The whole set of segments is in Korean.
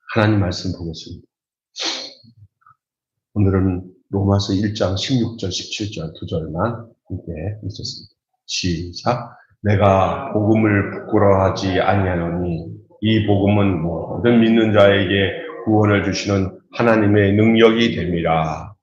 하나님 말씀 보겠습니다. 오늘은 로마서 1장 16절, 17절 두 절만 함께 읽겠습니다. 시작. 내가 복음을 부끄러워하지 아니하노니 이 복음은 모든 믿는 자에게 구원을 주시는 하나님의 능력이 됨이라.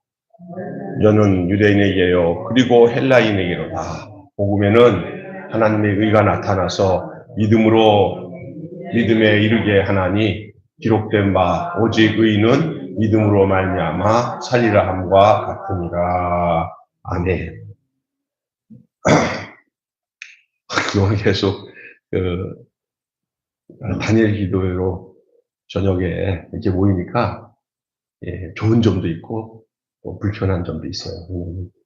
저는 유대인에게요 그리고 헬라인에게로다. 복음에는 하나님의 의가 나타나서 믿음에 이르게 하나니 기록된 바 오직 의는 믿음으로 말미암아 살리라 함과 같으니라. 아멘. 그동안 계속 다니엘 기도회로 저녁에 이렇게 모이니까 좋은 점도 있고 또 불편한 점도 있어요.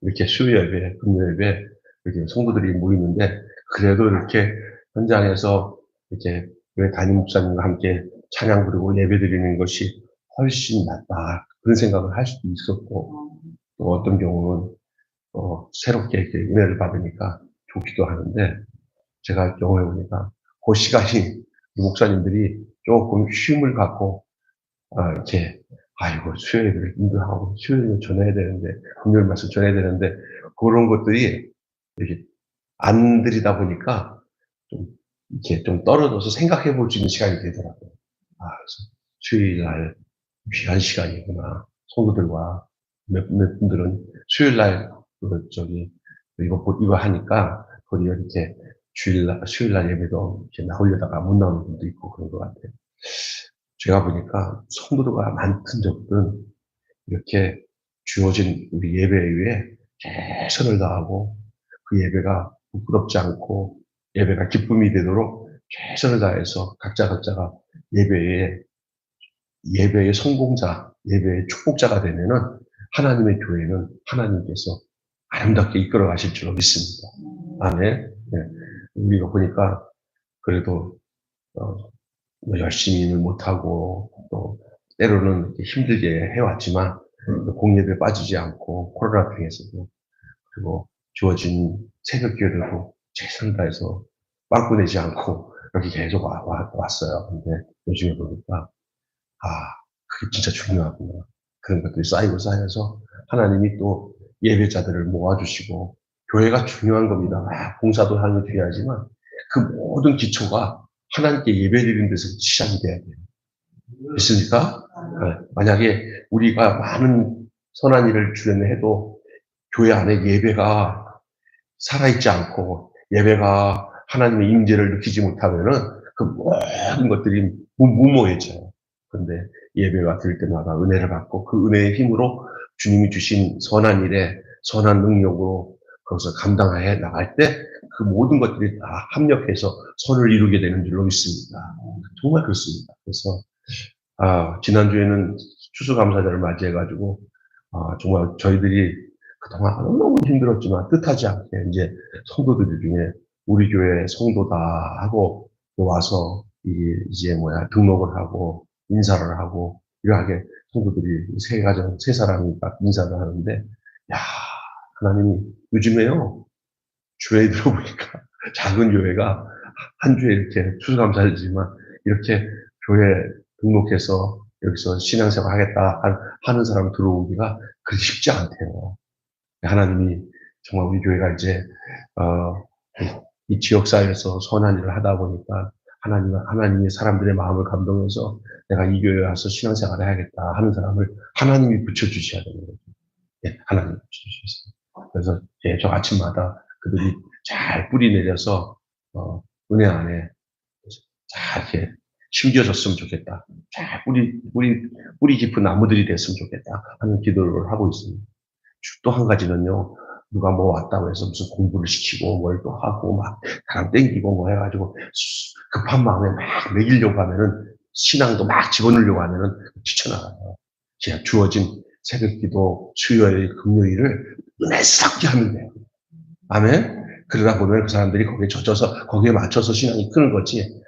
이렇게 수요 예배, 금요 예배 이렇게 성도들이 모이는데 그래도 이렇게 현장에서 이렇게 담임 목사님과 함께 찬양 부르고 예배 드리는 것이 훨씬 낫다. 그런 생각을 할 수도 있었고, 또 어떤 경우는, 새롭게 이렇게 은혜를 받으니까 좋기도 하는데, 제가 경험해 보니까, 그 시간이 목사님들이 조금 쉼을 갖고, 이렇게, 아이고, 수요 예배를 인도하고, 수요 예배 전해야 되는데, 금요일 말씀 전해야 되는데, 그런 것들이 이렇게 안 드리다 보니까, 좀, 이렇게 좀 떨어져서 생각해 볼 수 있는 시간이 되더라고요. 그래서 수요일 날 귀한 시간이구나. 성도들과 몇 분들은 수요일 날, 이거 하니까, 거기 이렇게 수요일 날 예배도 이렇게 나오려다가 못 나오는 분도 있고 그런 것 같아요. 제가 보니까 성도들과 많은 적들은 이렇게 주어진 우리 예배 위에 최선을 다하고 그 예배가 부끄럽지 않고 예배가 기쁨이 되도록 최선을 다해서 각자가 예배의 성공자, 예배의 축복자가 되면은 하나님의 교회는 하나님께서 아름답게 이끌어 가실 줄로 믿습니다. 아멘. 네. 우리가 보니까 그래도 열심히 일 못하고 또 때로는 힘들게 해왔지만 공예에 빠지지 않고 코로나 중에서도 그리고 주어진 새벽 기회들도 최선을 다해서 빵꾸 내지 않고 여기 계속 왔어요. 근데 요즘에 보니까 그게 진짜 중요하구나. 그런 것들이 쌓여서 하나님이 또 예배자들을 모아주시고 교회가 중요한 겁니다. 봉사도 하는 게 중요하지만 그 모든 기초가 하나님께 예배드리는 데서 시작이 돼야 돼요. 있습니까? 만약에 우리가 많은 선한 일을 주려는 해도 교회 안에 예배가 살아있지 않고 예배가 하나님의 임재를 느끼지 못하면은 그 모든 것들이 무모해져요. 그런데 예배가 들 때마다 은혜를 받고 그 은혜의 힘으로 주님이 주신 선한 일에 선한 능력으로 그것을 감당해 나갈 때 그 모든 것들이 다 합력해서 선을 이루게 되는 줄로 믿습니다. 정말 그렇습니다. 그래서 지난주에는 추수감사절을 맞이해가지고 정말 저희들이 그동안 너무 힘들었지만 뜻하지 않게 이제 성도들 중에 우리 교회 성도다 하고 와서 이제 등록을 하고 인사를 하고 이러하게 성도들이 세 사람이 딱 인사를 하는데 하나님이 요즘에요 교회에 들어보니까 작은 교회가 한 주에 이렇게 추수감사절이지만 이렇게 교회 등록해서 여기서 신앙생활 하겠다 하는 사람 들어오기가 그리 쉽지 않대요. 하나님이 정말 우리 교회가 이제 이 지역사회에서 선한 일을 하다 보니까 하나님이 사람들의 마음을 감동해서 내가 이 교회에 와서 신앙생활을 해야겠다 하는 사람을 하나님이 붙여주셔야 되는 거죠. 하나님이 붙여주셨어요. 그래서 저 아침마다 그들이 잘 뿌리 내려서 은혜 안에 잘 이렇게 심겨졌으면 좋겠다. 잘 뿌리 깊은 나무들이 됐으면 좋겠다 하는 기도를 하고 있습니다. 또 한 가지는요, 누가 왔다고 해서 무슨 공부를 시키고 뭘 또 하고 막 사람 땡기고 뭐 해가지고 급한 마음에 막 먹이려고 하면은 신앙도 막 집어넣으려고 하면은 지쳐나가요. 그냥 주어진 새벽기도 수요일 금요일을 은혜스럽게 하면 돼요. 아멘. 그러다 보면 그 사람들이 거기에 젖어서 거기에 맞춰서 신앙이 크는 거지.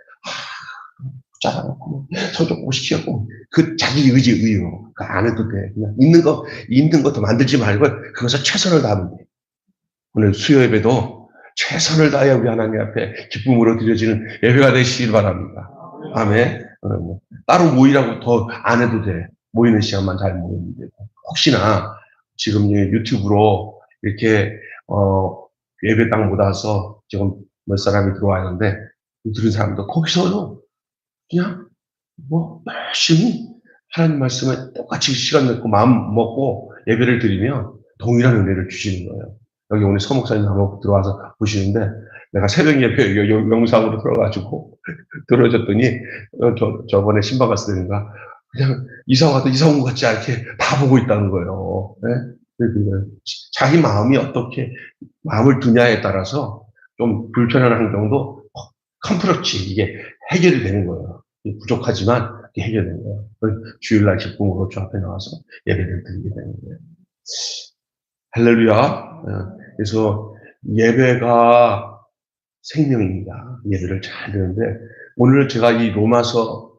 짜놓고 서적고 시키고 그 자기 의로 안 해도 돼. 그냥 있는 것도 만들지 말고 그것을 최선을 다하면 돼. 오늘 수요 예배도 최선을 다해 우리 하나님 앞에 기쁨으로 드려지는 예배가 되시길 바랍니다. 아멘. 따로 모이라고 더 안 해도 돼. 모이는 시간만 잘 모이면 되고. 혹시나 지금 유튜브로 이렇게 예배당 못 와서 지금 몇 사람이 들어와 있는데 들은 사람도 거기서도 그냥 열심히 하나님 말씀에 똑같이 시간 내고 마음 먹고 예배를 드리면 동일한 은혜를 주시는 거예요. 여기 오늘 서목사님 한번 들어와서 보시는데 내가 새벽 예배 영상으로 들어가지고 들어줬더니 저번에 신방 갔을 때인가 그냥 이사 와도 이사 온 것 같지 않게 다 보고 있다는 거예요. 네? 자기 마음이 어떻게 마음을 두냐에 따라서 좀 불편한 환경도 컴프렇지 이게 해결이 되는 거예요. 부족하지만 해결되는 거예요. 주일날 기쁨으로 주 앞에 나와서 예배를 드리게 되는 거예요. 할렐루야. 그래서 예배가 생명입니다. 예배를 잘 드는데 오늘 제가 이 로마서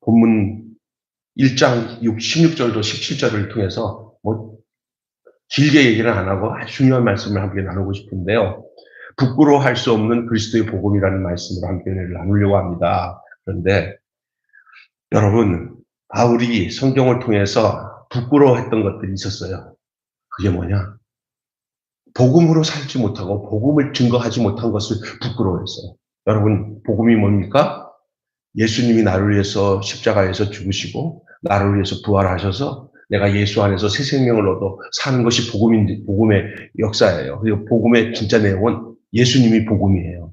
본문 1장 16절도 17절을 통해서 길게 얘기는 안 하고 아주 중요한 말씀을 함께 나누고 싶은데요. 부끄러워할 수 없는 그리스도의 복음이라는 말씀으로 함께 나누려고 합니다. 그런데 여러분, 바울이 성경을 통해서 부끄러워했던 것들이 있었어요. 그게 뭐냐? 복음으로 살지 못하고 복음을 증거하지 못한 것을 부끄러워했어요. 여러분, 복음이 뭡니까? 예수님이 나를 위해서 십자가에서 죽으시고 나를 위해서 부활하셔서 내가 예수 안에서 새 생명을 얻어 사는 것이 복음의 역사예요. 그리고 복음의 진짜 내용은 예수님이 복음이에요.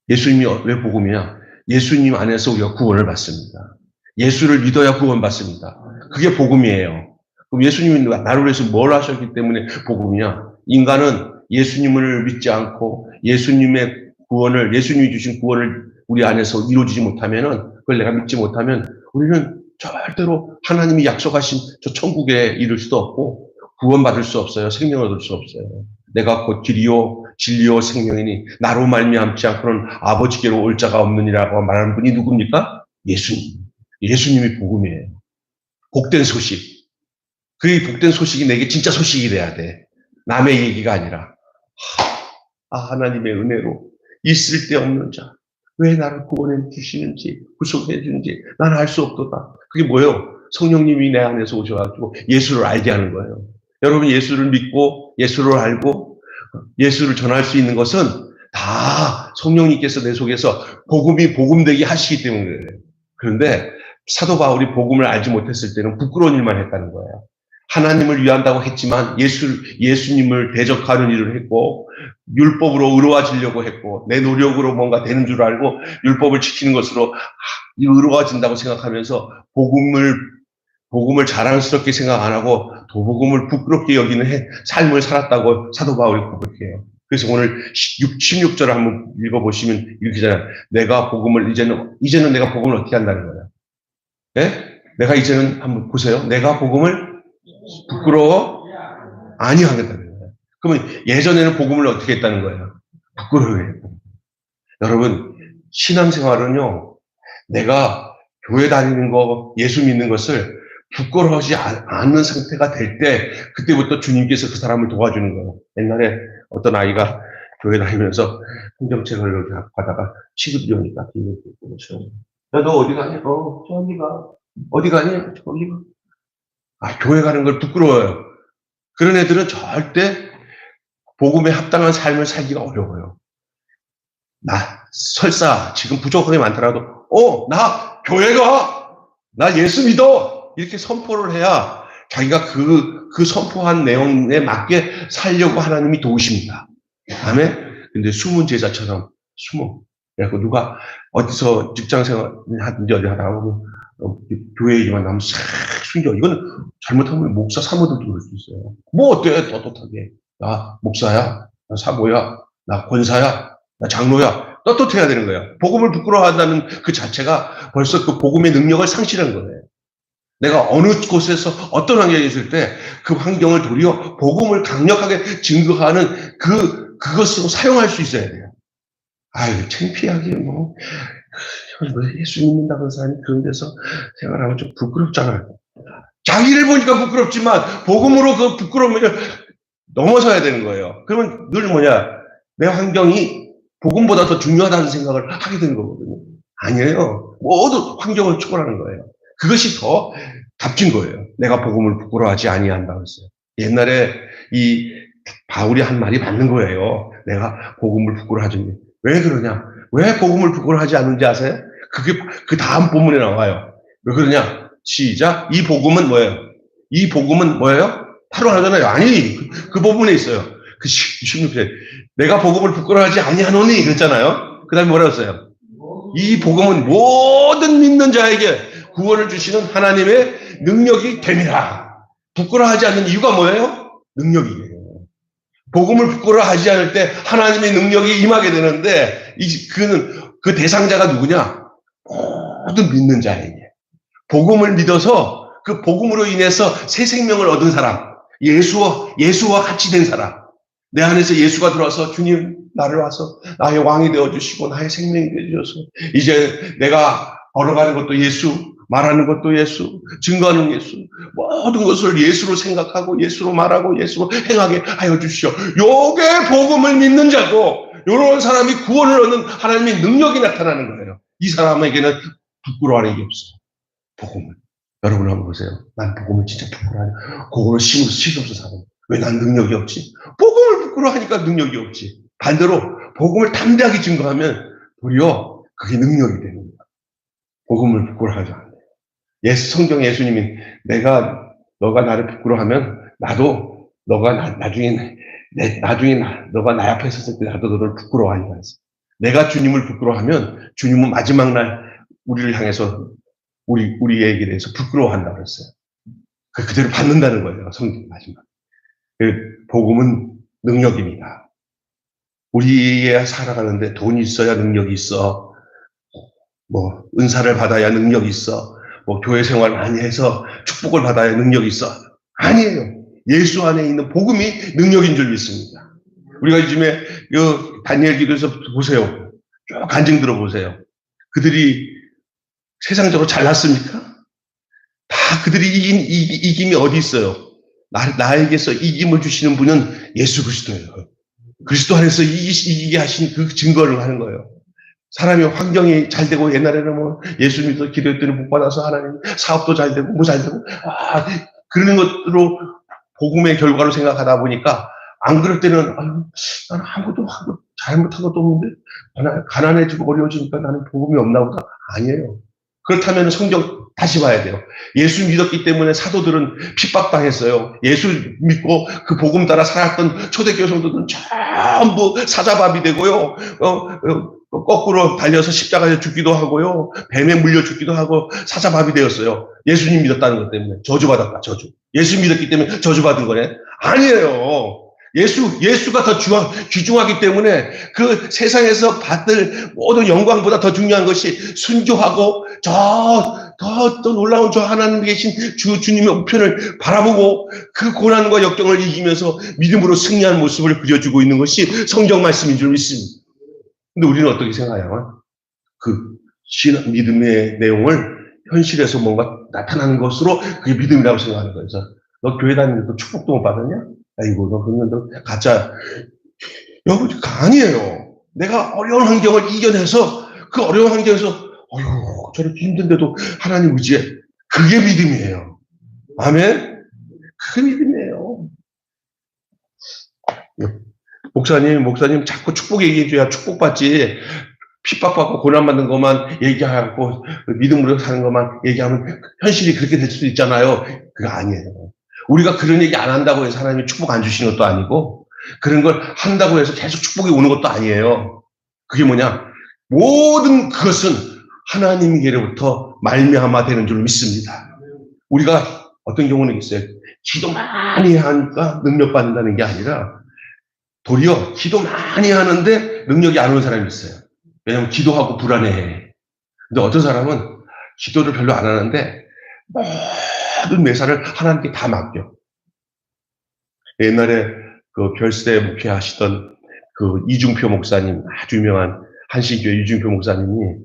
예수님이 왜 복음이냐? 예수님 안에서 우리가 구원을 받습니다. 예수를 믿어야 구원받습니다. 그게 복음이에요. 그럼 예수님이 나를 위해서 뭘 하셨기 때문에 복음이냐? 인간은 예수님을 믿지 않고 예수님의 구원을, 예수님이 주신 구원을 우리 안에서 이루어지지 못하면은, 그걸 내가 믿지 못하면 우리는 절대로 하나님이 약속하신 저 천국에 이를 수도 없고 구원받을 수 없어요. 생명을 얻을 수 없어요. 내가 곧 길이요 진리요 생명이니 나로 말미암지 않고는 아버지께로 올 자가 없느니라고 말하는 분이 누굽니까? 예수님. 예수님이 복음이에요. 복된 소식. 그 복된 소식이 내게 진짜 소식이 돼야 돼. 남의 얘기가 아니라. 하나님의 은혜로 있을 데 없는 자. 왜 나를 구원해 주시는지, 구속해 주는지 나는 알 수 없도다. 그게 뭐예요? 성령님이 내 안에서 오셔가지고 예수를 알게 하는 거예요. 여러분 예수를 믿고 예수를 알고 예수를 전할 수 있는 것은 다 성령님께서 내 속에서 복음이 복음되게 하시기 때문에 그래요. 그런데 사도 바울이 복음을 알지 못했을 때는 부끄러운 일만 했다는 거예요. 하나님을 위한다고 했지만 예수님을 대적하는 일을 했고 율법으로 의로워지려고 했고 내 노력으로 뭔가 되는 줄 알고 율법을 지키는 것으로 의로워진다고 생각하면서 복음을 자랑스럽게 생각 안 하고 도복음을 부끄럽게 여기는 삶을 살았다고 사도 바울이 고백해요. 그래서 오늘 16절을 한번 읽어보시면 이렇게 잖아요. 내가 복음을 이제는 내가 복음을 어떻게 한다는 거예요? 네? 내가 이제는 한번 보세요. 내가 복음을 부끄러워 아니하겠다는 거예요. 그러면 예전에는 복음을 어떻게 했다는 거예요? 부끄러워해요. 여러분 신앙생활은요. 내가 교회 다니는 거, 예수 믿는 것을 부끄러워하지 않는 상태가 될 때 그때부터 주님께서 그 사람을 도와주는 거예요. 옛날에 어떤 아이가 교회 다니면서 성경책을 이렇게 가다가 친구들이 오니까 야, 너 어디 가냐? 저기가. 어디 가냐? 저기가. 교회 가는 걸 부끄러워요. 그런 애들은 절대 복음에 합당한 삶을 살기가 어려워요. 설사 지금 부족하게 많더라도 나 교회 가! 나 예수 믿어! 이렇게 선포를 해야 자기가 그 선포한 내용에 맞게 살려고 하나님이 도우십니다. 아멘? 근데 숨은 제자처럼 숨어. 그래갖고 누가 어디서 직장생활 하든지 어디 하다가 교회 얘기만 나오면 싹 숨겨. 이거는 잘못하면 목사 사모들도 그럴 수 있어요. 뭐 어때? 떳떳하게. 나 목사야? 나 사모야? 나 권사야? 나 장로야? 떳떳해야 되는 거예요. 복음을 부끄러워한다는 그 자체가 벌써 그 복음의 능력을 상실한 거예요. 내가 어느 곳에서 어떤 환경에 있을 때 그 환경을 도리어 복음을 강력하게 증거하는 그것으로 사용할 수 있어야 돼요. 창피하게 예수 믿는다는 사람이 그런 데서 생활하면 좀 부끄럽잖아요. 자기를 보니까 부끄럽지만 복음으로 그 부끄러움을 넘어서야 되는 거예요. 그러면 늘 내 환경이 복음보다 더 중요하다는 생각을 하게 되는 거거든요. 아니에요. 모두 환경을 초월하는 거예요. 그것이 더 값진 거예요. 내가 복음을 부끄러워하지 아니한다고 했어요. 옛날에 이 바울이 한 말이 맞는 거예요. 내가 복음을 부끄러워하지. 왜 그러냐? 왜 복음을 부끄러워하지 않는지 아세요? 그게 그 다음 본문에 나와요. 왜 그러냐? 시작. 이 복음은 뭐예요? 이 복음은 뭐예요? 바로 하잖아요. 아니, 그 부분에 있어요. 그 16절. 내가 복음을 부끄러워하지 아니하노니 그랬잖아요. 그 다음에 뭐라고 했어요? 이 복음은 모든 믿는 자에게 구원을 주시는 하나님의 능력이 됨이라. 부끄러워하지 않는 이유가 뭐예요? 능력이에요. 복음을 부끄러워하지 않을 때 하나님의 능력이 임하게 되는데 그 대상자가 누구냐? 모든 믿는 자에게. 복음을 믿어서 그 복음으로 인해서 새 생명을 얻은 사람, 예수와 같이 된 사람, 내 안에서 예수가 들어와서 주님 나를 와서 나의 왕이 되어주시고 나의 생명이 되어주셔서 이제 내가 걸어가는 것도 예수, 말하는 것도 예수, 증거하는 예수, 모든 것을 예수로 생각하고 예수로 말하고 예수로 행하게 하여 주시오. 요게 복음을 믿는 자고 이런 사람이 구원을 얻는 하나님의 능력이 나타나는 거예요. 이 사람에게는 부끄러워하는 게 없어요. 복음을. 여러분 한번 보세요. 난 복음을 진짜 부끄러워하냐. 그거를 시험서 사는. 왜 난 능력이 없지? 복음을 부끄러워하니까 능력이 없지. 반대로 복음을 담대하게 증거하면 도리어 그게 능력이 되는 거야. 복음을 부끄러워하지 않아요. 성경 예수님이 너가 나를 부끄러워하면 나도 너가 나중에 너가 나 앞에 섰을 때 나도 너를 부끄러워하니까 했어. 내가 주님을 부끄러워하면 주님은 마지막 날 우리를 향해서 우리에게 대해서 부끄러워한다고 그랬어요. 그대로 받는다는 거예요. 성경 마지막. 복음은 능력입니다. 우리의 살아가는데 돈이 있어야 능력이 있어. 뭐 은사를 받아야 능력이 있어. 뭐 교회 생활 많이 해서 축복을 받아야 능력이 있어. 아니에요. 예수 안에 있는 복음이 능력인 줄 믿습니다. 우리가 요즘에 다니엘 기도에서 보세요. 쭉 간증 들어보세요. 그들이 세상적으로 잘났습니까? 다 그들이 이김이 어디 있어요? 나에게서 이김을 주시는 분은 예수 그리스도예요. 그리스도 안에서 이기게 하신 그 증거를 하는 거예요. 사람이 환경이 잘 되고 옛날에는 뭐 예수 믿어 기도했더니 복 받아서 하나님 사업도 잘 되고 뭐 잘 되고 그러는 것으로 복음의 결과로 생각하다 보니까 안 그럴 때는 나는 아무것도 잘못한 것도 없는데 가난해지고 어려워지니까 나는 복음이 없나 보다. 아니에요. 그렇다면 성경 다시 봐야 돼요. 예수 믿었기 때문에 사도들은 핍박당했어요. 예수 믿고 그 복음 따라 살았던 초대교회 성도들은 전부 사자밥이 되고요. 거꾸로 달려서 십자가에 죽기도 하고요. 뱀에 물려 죽기도 하고 사자밥이 되었어요. 예수님 믿었다는 것 때문에 저주받았다. 저주. 예수 믿었기 때문에 저주받은 거네. 아니에요. 예수가 더 귀중하기 때문에 그 세상에서 받을 모든 영광보다 더 중요한 것이 순교하고 더 놀라운 저 하나님 계신 주님의 우편을 바라보고 그 고난과 역경을 이기면서 믿음으로 승리하는 모습을 그려주고 있는 것이 성경 말씀인 줄 믿습니다. 근데 우리는 어떻게 생각해요? 그 믿음의 내용을 현실에서 뭔가 나타나는 것으로 그게 믿음이라고 생각하는 거예요. 그래서 너 교회 다니면서 축복도 못 받았냐? 아이고, 그러면 너 가짜. 여러분, 아니에요. 내가 어려운 환경을 이겨내서 그 어려운 환경에서 저렇게 힘든데도 하나님 의지해. 그게 믿음이에요. 아멘? 그게 믿음이에요. 목사님 자꾸 축복 얘기해줘야 축복받지. 핍박받고 고난받는 것만 얘기하고 믿음으로 사는 것만 얘기하면 현실이 그렇게 될 수도 있잖아요. 그거 아니에요. 우리가 그런 얘기 안 한다고 해서 하나님이 축복 안 주시는 것도 아니고 그런 걸 한다고 해서 계속 축복이 오는 것도 아니에요. 그게 뭐냐? 모든 그것은 하나님께로부터 말미암아 되는 줄 믿습니다. 우리가 어떤 경우는 있어요. 기도 많이 하니까 능력 받는다는 게 아니라 도리어 기도 많이 하는데 능력이 안 오는 사람이 있어요. 왜냐하면 기도하고 불안해해. 근데 어떤 사람은 기도를 별로 안 하는데 모든 매사를 하나님께 다 맡겨. 옛날에 그 별세 목회하시던 그 이중표 목사님, 아주 유명한 한신교회 이중표 목사님이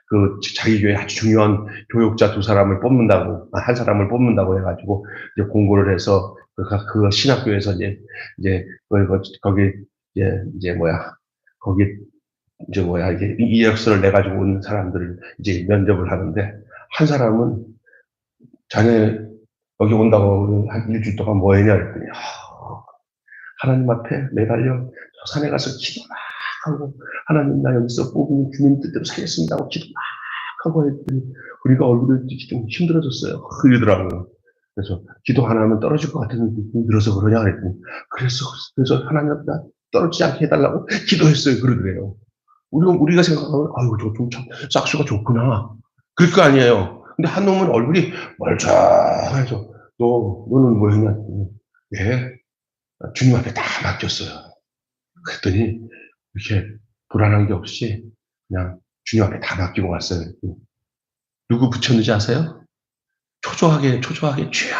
그 자기 교회 아주 중요한 교육자 한 사람을 뽑는다고 해가지고 이제 공고를 해서 그 신학교에서 이제 거기 거기 이제 이게 이력서를 내가지고 온 사람들을 이제 면접을 하는데, 한 사람은 자네 여기 온다고 한 일주일 동안 뭐 했냐 그랬더니, 하나님 앞에 매달려 저 산에 가서 기도 막 하고, 하나님 나 여기서 뽑으면 주님 뜻대로 살겠습니다 하고 기도 막 하고 했더니, 우리가 얼굴이 좀 힘들어졌어요. 그러더라고요. 그래서 기도 하나 하면 떨어질 것 같은 느낌이 들어서 그러냐 그랬더니, 그래서 하나님 앞에 떨어지지 않게 해달라고 기도했어요. 그러더래요. 우리가 생각하면, 아이고, 저 좀 참, 싹수가 좋구나. 그럴 거 아니에요. 근데 한 놈은 얼굴이 멀쩡해서, 너는 뭐 했냐? 예, 주님 앞에 다 맡겼어요. 그랬더니, 이렇게 불안한 게 없이, 그냥 주님 앞에 다 맡기고 왔어요. 누구 붙였는지 아세요? 초조하게, 주여,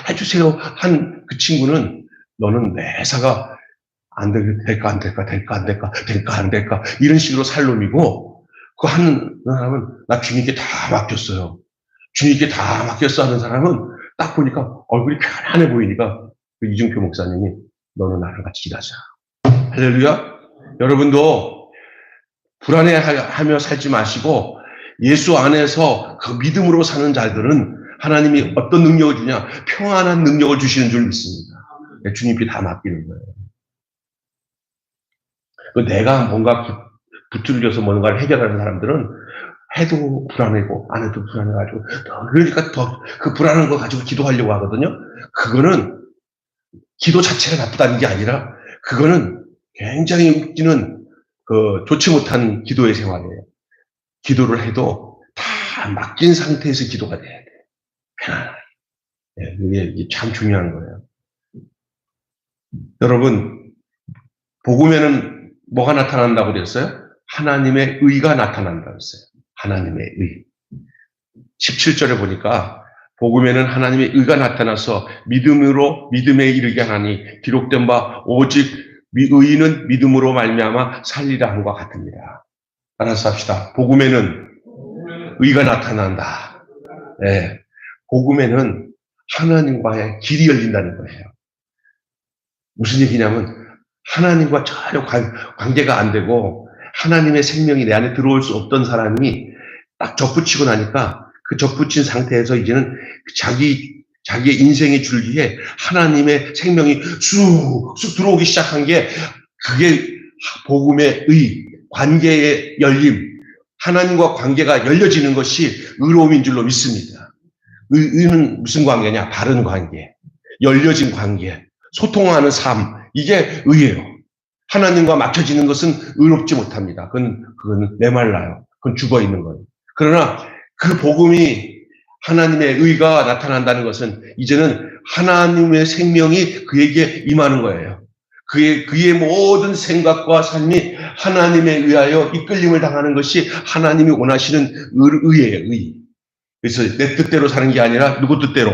해주세요. 한 그 친구는, 너는 매사가 될까, 안 될까, 이런 식으로 살 놈이고, 그 한 사람은, 나 주님께 다 맡겼어요. 주님께 다 맡겼어 하는 사람은, 딱 보니까 얼굴이 편안해 보이니까, 그 이중표 목사님이, 너는 나랑 같이 일하자. 할렐루야. 여러분도 불안해하며 살지 마시고, 예수 안에서 그 믿음으로 사는 자들은 하나님이 어떤 능력을 주냐? 평안한 능력을 주시는 줄 믿습니다. 주님께 다 맡기는 거예요. 내가 뭔가 붙들려서 뭔가를 해결하는 사람들은 해도 불안하고 안 해도 불안해가지고, 그러니까 더 그 불안한 거 가지고 기도하려고 하거든요. 그거는 기도 자체가 나쁘다는 게 아니라, 그거는 굉장히 웃기는 좋지 못한 기도의 생활이에요. 기도를 해도 다 맡긴 상태에서 기도가 돼야 돼요. 편안하게. 이게 참 중요한 거예요. 여러분, 복음에는 뭐가 나타난다고 그랬어요? 하나님의 의가 나타난다고 했어요. 하나님의 의. 17절에 보니까 복음에는 하나님의 의가 나타나서 믿음으로 믿음에 이르게 하나니 기록된 바 오직 의인은 믿음으로 말미암아 살리라 함과 같습니다. 따라서 합시다. 복음에는 의가 나타난다. 네. 복음에는 하나님과의 길이 열린다는 거예요. 무슨 얘기냐면 하나님과 전혀 관계가 안 되고 하나님의 생명이 내 안에 들어올 수 없던 사람이 딱 접붙이고 나니까 그 접붙인 상태에서 이제는 자기의 인생의 줄기에 하나님의 생명이 쑥 들어오기 시작한 게, 그게 복음의 의, 관계의 열림, 하나님과 관계가 열려지는 것이 의로움인 줄로 믿습니다. 의는 무슨 관계냐? 바른 관계, 열려진 관계, 소통하는 삶, 이게 의예요. 하나님과 막혀지는 것은 의롭지 못합니다. 그건 메말라요. 그건 죽어 있는 거예요. 그러나 그 복음이 하나님의 의가 나타난다는 것은 이제는 하나님의 생명이 그에게 임하는 거예요. 그의 모든 생각과 삶이 하나님에 의하여 이끌림을 당하는 것이 하나님이 원하시는 의예요, 의. 그래서 내 뜻대로 사는 게 아니라 누구 뜻대로?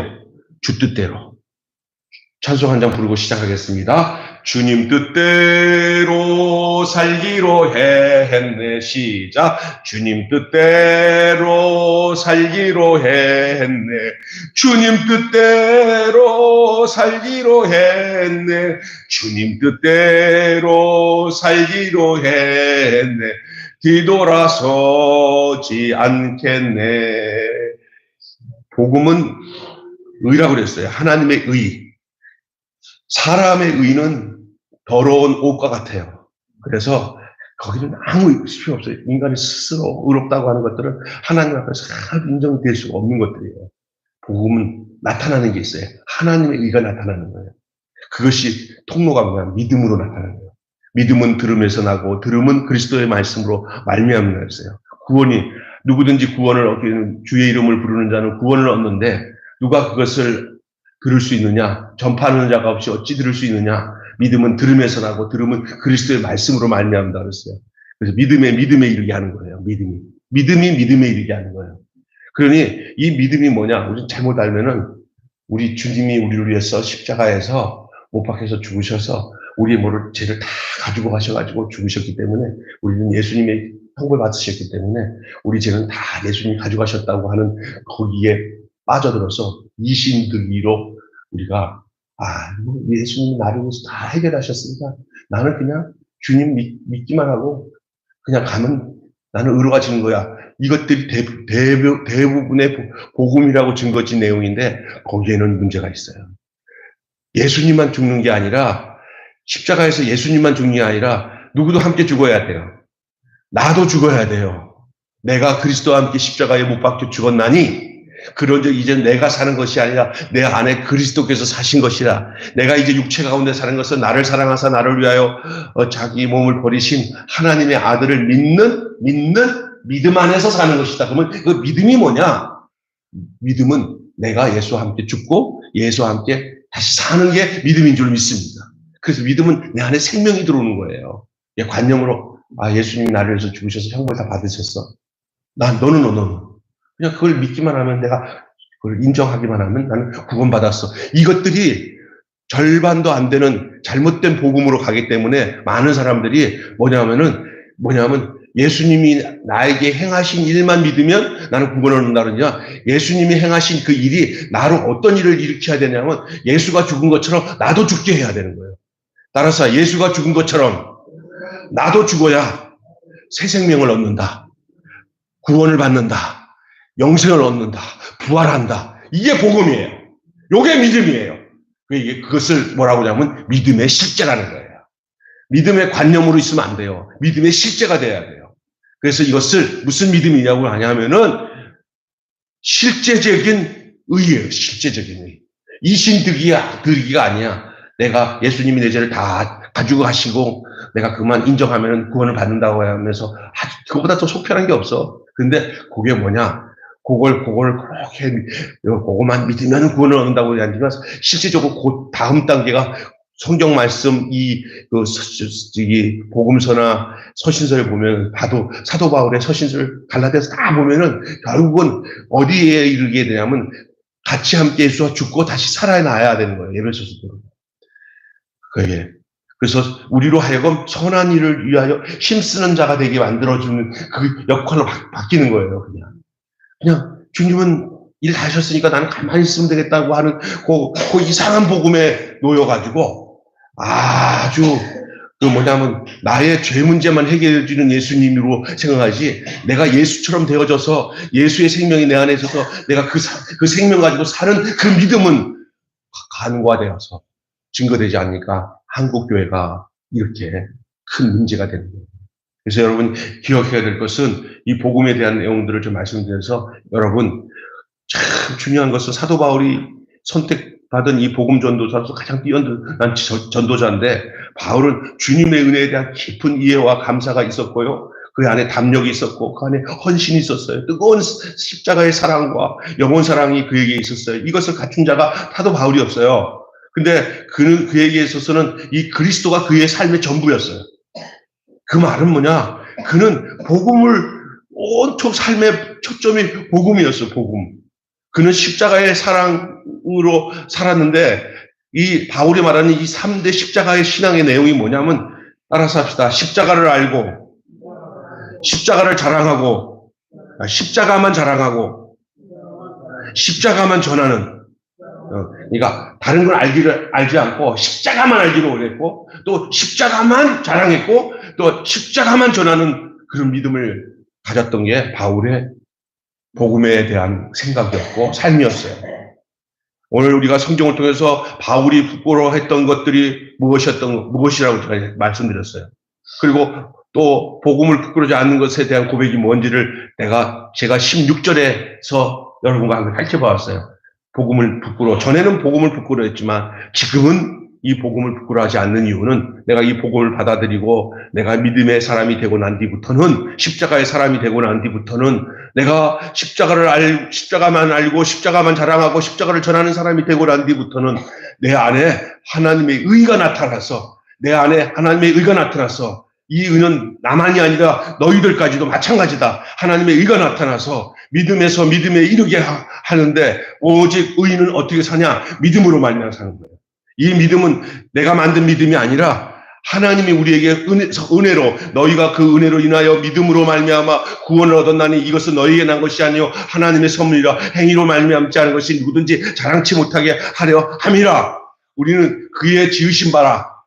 주 뜻대로. 찬송 한 장 부르고 시작하겠습니다. 주님 뜻대로 살기로 했네. 시작. 주님 뜻대로 살기로 했네. 주님 뜻대로 살기로 했네. 주님 뜻대로 살기로 했네. 뒤돌아서지 않겠네. 복음은 의라고 그랬어요. 하나님의 의. 사람의 의는 더러운 옷과 같아요. 그래서 거기는 아무 필요 없어요. 인간이 스스로 의롭다고 하는 것들은 하나님 앞에서 하나도 인정될 수가 없는 것들이에요. 복음은 나타나는 게 있어요. 하나님의 의가 나타나는 거예요. 그것이 통로가 뭐냐? 믿음으로 나타나는 거예요. 믿음은 들음에서 나고 들음은 그리스도의 말씀으로 말미암는 거였어요. 구원이, 누구든지 구원을 얻기는 주의 이름을 부르는 자는 구원을 얻는데, 누가 그것을 들을 수 있느냐? 전파하는 자가 없이 어찌 들을 수 있느냐? 믿음은 들음에서 나고 들음은 그리스도의 말씀으로 말미암는다 그랬어요. 그래서 믿음에 이르게 하는 거예요. 믿음이 믿음에 이르게 하는 거예요. 그러니 이 믿음이 뭐냐? 우리 잘못 알면은 우리 주님이 우리를 위해서 십자가에서 못 박혀서 죽으셔서 우리의 모든 죄를 다 가지고 가셔가지고 죽으셨기 때문에, 우리는 예수님의 형벌 받으셨기 때문에 우리 죄는 다 예수님이 가져가셨다고 하는 거기에 빠져들어서 이심들기로 우리가 예수님이 나를 위해서 다 해결하셨으니까 나는 그냥 주님 믿기만 하고 그냥 가면 나는 의로워지는 거야. 이것들이 대부분의 복음이라고 증거진 내용인데 거기에는 문제가 있어요. 예수님만 죽는 게 아니라 십자가에서 예수님만 죽는 게 아니라 누구도 함께 죽어야 돼요. 나도 죽어야 돼요. 내가 그리스도와 함께 십자가에 못 박혀 죽었나니 그런즉 이제 내가 사는 것이 아니라 내 안에 그리스도께서 사신 것이라. 내가 이제 육체 가운데 사는 것은 나를 사랑하사 나를 위하여 자기 몸을 버리신 하나님의 아들을 믿는 믿음 안에서 사는 것이다. 그러면 그 믿음이 뭐냐? 믿음은 내가 예수와 함께 죽고 예수와 함께 다시 사는 게 믿음인 줄 믿습니다. 그래서 믿음은 내 안에 생명이 들어오는 거예요. 관념으로 예수님이 나를 위해서 죽으셔서 형벌 다 받으셨어. 너는 그냥 그걸 믿기만 하면 내가 그걸 인정하기만 하면 나는 구원받았어. 이것들이 절반도 안 되는 잘못된 복음으로 가기 때문에 많은 사람들이 뭐냐면 예수님이 나에게 행하신 일만 믿으면 나는 구원을 얻는다 그러냐. 예수님이 행하신 그 일이 나로 어떤 일을 일으켜야 되냐면 예수가 죽은 것처럼 나도 죽게 해야 되는 거예요. 따라서 예수가 죽은 것처럼 나도 죽어야 새 생명을 얻는다. 구원을 받는다. 영생을 얻는다. 부활한다. 이게 복음이에요. 이게 믿음이에요. 그것을 뭐라고 하냐면 믿음의 실제라는 거예요. 믿음의 관념으로 있으면 안 돼요. 믿음의 실제가 돼야 돼요. 그래서 이것을 무슨 믿음이냐고 하냐면은 실제적인 의예요. 실제적인 의. 이신득이가 아니야. 내가 예수님이 내 죄를 다 가지고 가시고 내가 그만 인정하면 구원을 받는다고 하면서 그거보다 더 속편한 게 없어. 근데 그게 뭐냐? 그거만 믿으면 구원을 얻는다고 하지만 실제적으로 그 다음 단계가 성경 말씀 이 복음서나 서신서에 보면 봐도 사도 바울의 서신서를 갈라디아서 다 보면은 결국은 어디에 이르게 되냐면 같이 함께 예수와 죽고 다시 살아나야 되는 거예요. 에베소서도. 그게 그래서 우리로 하여금 선한 일을 위하여 힘쓰는 자가 되게 만들어주는 그 역할로 바뀌는 거예요. 그냥 주님은 일 다 하셨으니까 나는 가만히 있으면 되겠다고 하는 그 이상한 복음에 놓여가지고 아주 나의 죄 문제만 해결해 주는 예수님으로 생각하지 내가 예수처럼 되어져서 예수의 생명이 내 안에 있어서 내가 그 생명 가지고 사는 그 믿음은 간과되어서 증거되지 않으니까 한국 교회가 이렇게 큰 문제가 되는 거예요. 그래서 여러분 기억해야 될 것은 이 복음에 대한 내용들을 좀 말씀드려서 여러분 참 중요한 것은 사도 바울이 선택받은 이 복음 전도자로서 가장 뛰어난 전도자인데 바울은 주님의 은혜에 대한 깊은 이해와 감사가 있었고요. 그 안에 담력이 있었고 그 안에 헌신이 있었어요. 뜨거운 십자가의 사랑과 영원 사랑이 그에게 있었어요. 이것을 갖춘 자가 사도 바울이었어요. 근데 그에게 있어서는 이 그리스도가 그의 삶의 전부였어요. 그 말은 뭐냐? 그는 복음을 온통 삶의 초점이 복음이었어요. 복음. 그는 십자가의 사랑으로 살았는데 이 바울이 말하는 이 3대 십자가의 신앙의 내용이 뭐냐면 따라서 합시다. 십자가를 알고 십자가를 자랑하고 십자가만 자랑하고 십자가만 전하는 그러니까 다른 걸 알지 않고 십자가만 알기로 원했고 또 십자가만 자랑했고 또 십자가만 전하는 그런 믿음을 가졌던 게 바울의 복음에 대한 생각이었고 삶이었어요. 오늘 우리가 성경을 통해서 바울이 부끄러워했던 것들이 무엇이라고 제가 말씀드렸어요. 그리고 또 복음을 부끄러워하지 않는 것에 대한 고백이 뭔지를 제가 16절에서 여러분과 함께 살펴보았어요. 전에는 복음을 부끄러워했지만 지금은 이 복음을 부끄러워하지 않는 이유는 내가 이 복음을 받아들이고 내가 믿음의 사람이 되고 난 뒤부터는 십자가의 사람이 되고 난 뒤부터는 내가 십자가만 알고 십자가만 자랑하고 십자가를 전하는 사람이 되고 난 뒤부터는 내 안에 하나님의 의가 나타나서 이 의는 나만이 아니라 너희들까지도 마찬가지다. 하나님의 의가 나타나서 믿음에서 믿음에 이르게 하는데 오직 의는 어떻게 사냐? 믿음으로 말미암아 사는 거예요. 이 믿음은 내가 만든 믿음이 아니라 하나님이 우리에게 은혜로 너희가 그 은혜로 인하여 믿음으로 말미암아 구원을 얻었나니 이것은 너희에게 난 것이 아니요 하나님의 선물이라 행위로 말미암지 않은 것이 누구든지 자랑치 못하게 하려 함이라. 우리는 그의 지으신 바라.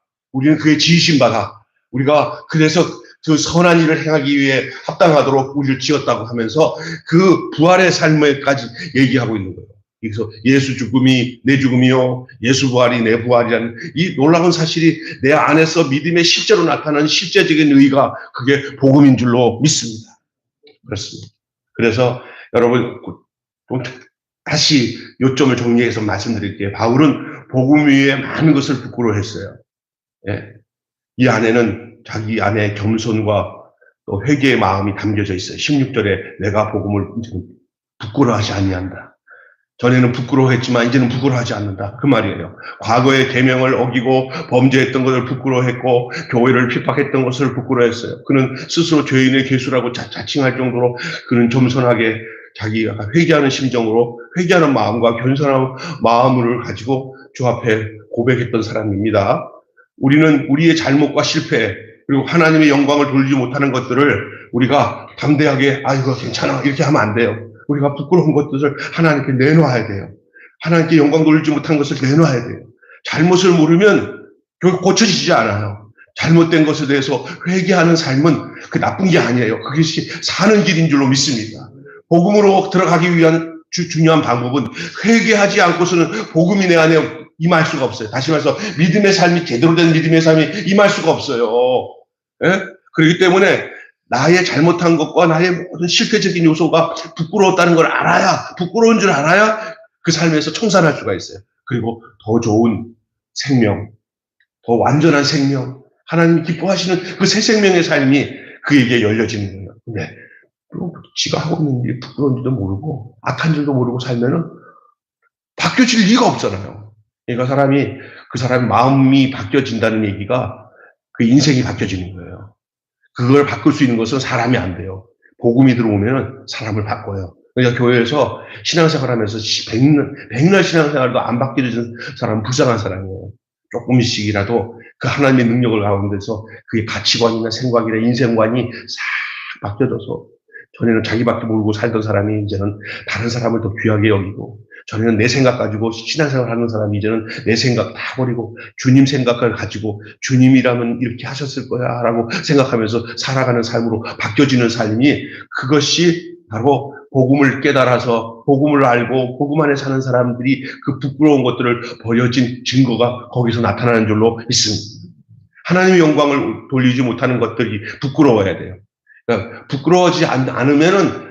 우리가 그래서 그 선한 일을 행하기 위해 합당하도록 우리를 지었다고 하면서 그 부활의 삶에까지 얘기하고 있는 거예요. 그래서 예수 죽음이 내 죽음이요, 예수 부활이 내 부활이라는 이 놀라운 사실이 내 안에서 믿음의 실제로 나타나는 실제적인 의의가 그게 복음인 줄로 믿습니다. 그렇습니다. 그래서 여러분 다시 요점을 정리해서 말씀드릴게요. 바울은 복음 위에 많은 것을 부끄러워했어요. 예. 이 안에는 자기 안에 겸손과 또 회개의 마음이 담겨져 있어요. 16절에 내가 복음을 부끄러워하지 아니한다. 전에는 부끄러워했지만 이제는 부끄러워하지 않는다. 그 말이에요. 과거의 계명을 어기고 범죄했던 것을 부끄러워했고 교회를 핍박했던 것을 부끄러워했어요. 그는 스스로 죄인의 괴수라고 자칭할 정도로 그는 겸손하게 자기가 회개하는 심정으로 회개하는 마음과 겸손한 마음을 가지고 주 앞에 고백했던 사람입니다. 우리는 우리의 잘못과 실패 그리고 하나님의 영광을 돌리지 못하는 것들을 우리가 담대하게 이거 괜찮아 이렇게 하면 안 돼요. 우리가 부끄러운 것들을 하나님께 내놓아야 돼요. 하나님께 영광 돌리지 못한 것을 내놓아야 돼요. 잘못을 모르면 결국 고쳐지지 않아요. 잘못된 것에 대해서 회개하는 삶은 그 나쁜 게 아니에요. 그것이 사는 길인 줄로 믿습니다. 복음으로 들어가기 위한 중요한 방법은 회개하지 않고서는 복음이 내 안에 임할 수가 없어요. 다시 말해서 믿음의 삶이 제대로 된 믿음의 삶이 임할 수가 없어요. 예? 그렇기 때문에 나의 잘못한 것과 나의 모든 실패적인 요소가 부끄러웠다는 걸 알아야, 부끄러운 줄 알아야 그 삶에서 청산할 수가 있어요. 그리고 더 좋은 생명, 더 완전한 생명, 하나님이 기뻐하시는 그 새 생명의 삶이 그에게 열려지는 거예요. 근데 지가 하고 있는 일이 부끄러운지도 모르고 악한 줄도 모르고 살면은 바뀌어질 리가 없잖아요. 그러니까 그 사람이 마음이 바뀌어진다는 얘기가 그 인생이 바뀌어지는 거예요. 그걸 바꿀 수 있는 것은 사람이 안 돼요. 복음이 들어오면 사람을 바꿔요. 그러니까 교회에서 신앙생활하면서 백날 신앙생활도 안 바뀌어진 사람은 불쌍한 사람이에요. 조금씩이라도 그 하나님의 능력을 가운데서 그의 가치관이나 생각이나 인생관이 싹 바뀌어져서 전에는 자기밖에 모르고 살던 사람이 이제는 다른 사람을 더 귀하게 여기고 전에는 내 생각 가지고 신앙생활 하는 사람이 이제는 내 생각 다 버리고 주님 생각을 가지고 주님이라면 이렇게 하셨을 거야 라고 생각하면서 살아가는 삶으로 바뀌어지는 삶이 그것이 바로 복음을 깨달아서 복음을 알고 복음 안에 사는 사람들이 그 부끄러운 것들을 버려진 증거가 거기서 나타나는 줄로 있습니다. 하나님의 영광을 돌리지 못하는 것들이 부끄러워야 돼요. 그러니까 부끄러워하지 않으면은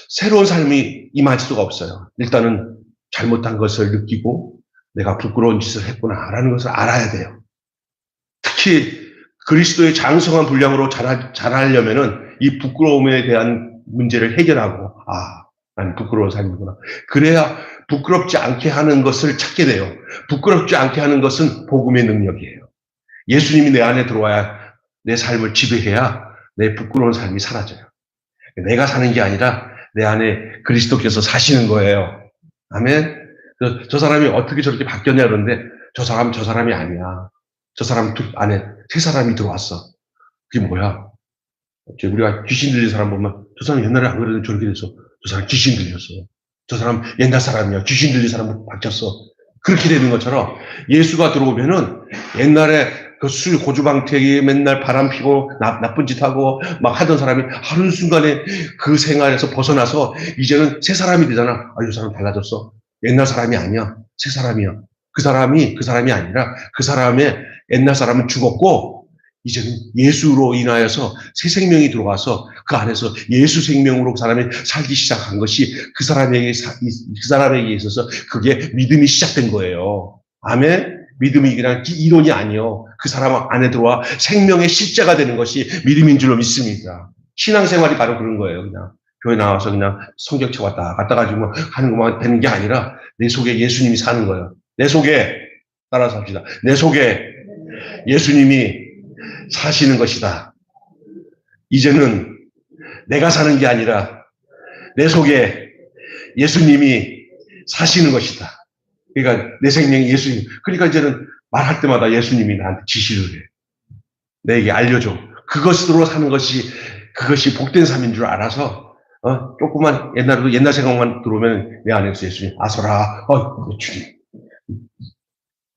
새로운 삶이 임할 수가 없어요. 일단은 잘못한 것을 느끼고 내가 부끄러운 짓을 했구나라는 것을 알아야 돼요. 특히 그리스도의 장성한 분량으로 자라려면은 이 부끄러움에 대한 문제를 해결하고 난 부끄러운 삶이구나. 그래야 부끄럽지 않게 하는 것을 찾게 돼요. 부끄럽지 않게 하는 것은 복음의 능력이에요. 예수님이 내 안에 들어와야 내 삶을 지배해야 내 부끄러운 삶이 사라져요. 내가 사는 게 아니라 내 안에 그리스도께서 사시는 거예요. 아멘. 저 사람이 어떻게 저렇게 바뀌었냐 그러는데 저 사람이 아니야. 저 사람 안에 새 사람이 들어왔어. 그게 뭐야? 우리가 귀신 들린 사람 보면 저 사람 옛날에 안 그래도 저렇게 됐어. 저 사람 귀신 들렸어. 저 사람 옛날 사람이야. 귀신 들린 사람 바뀌었어. 그렇게 되는 것처럼 예수가 들어오면은 옛날에 그 술 고주방태기 맨날 바람 피고 나쁜 짓 하고 막 하던 사람이 한순간에 그 생활에서 벗어나서 이제는 새 사람이 되잖아. 이 사람 달라졌어. 옛날 사람이 아니야. 새 사람이야. 그 사람이 아니라 그 사람의 옛날 사람은 죽었고 이제는 예수로 인하여서 새 생명이 들어와서 그 안에서 예수 생명으로 그 사람이 살기 시작한 것이 그 사람에게 있어서 그게 믿음이 시작된 거예요. 아멘. 믿음이 그냥 이론이 아니요. 그 사람 안에 들어와 생명의 실제가 되는 것이 믿음인 줄로 믿습니다. 신앙생활이 바로 그런 거예요. 그냥 교회 나와서 그냥 성경책 왔다 갔다 가지고 하는 것만 되는 게 아니라 내 속에 예수님이 사는 거예요. 내 속에 따라서 합시다. 내 속에 예수님이 사시는 것이다. 이제는 내가 사는 게 아니라 내 속에 예수님이 사시는 것이다. 그러니까 내 생명이 예수님. 그러니까 이제는 말할 때마다 예수님이 나한테 지시를 해. 내게 알려줘. 그것으로 사는 그것이 복된 삶인 줄 알아서 조금만 옛날 생각만 들어오면 내 안에서 예수님 아서라. 주님.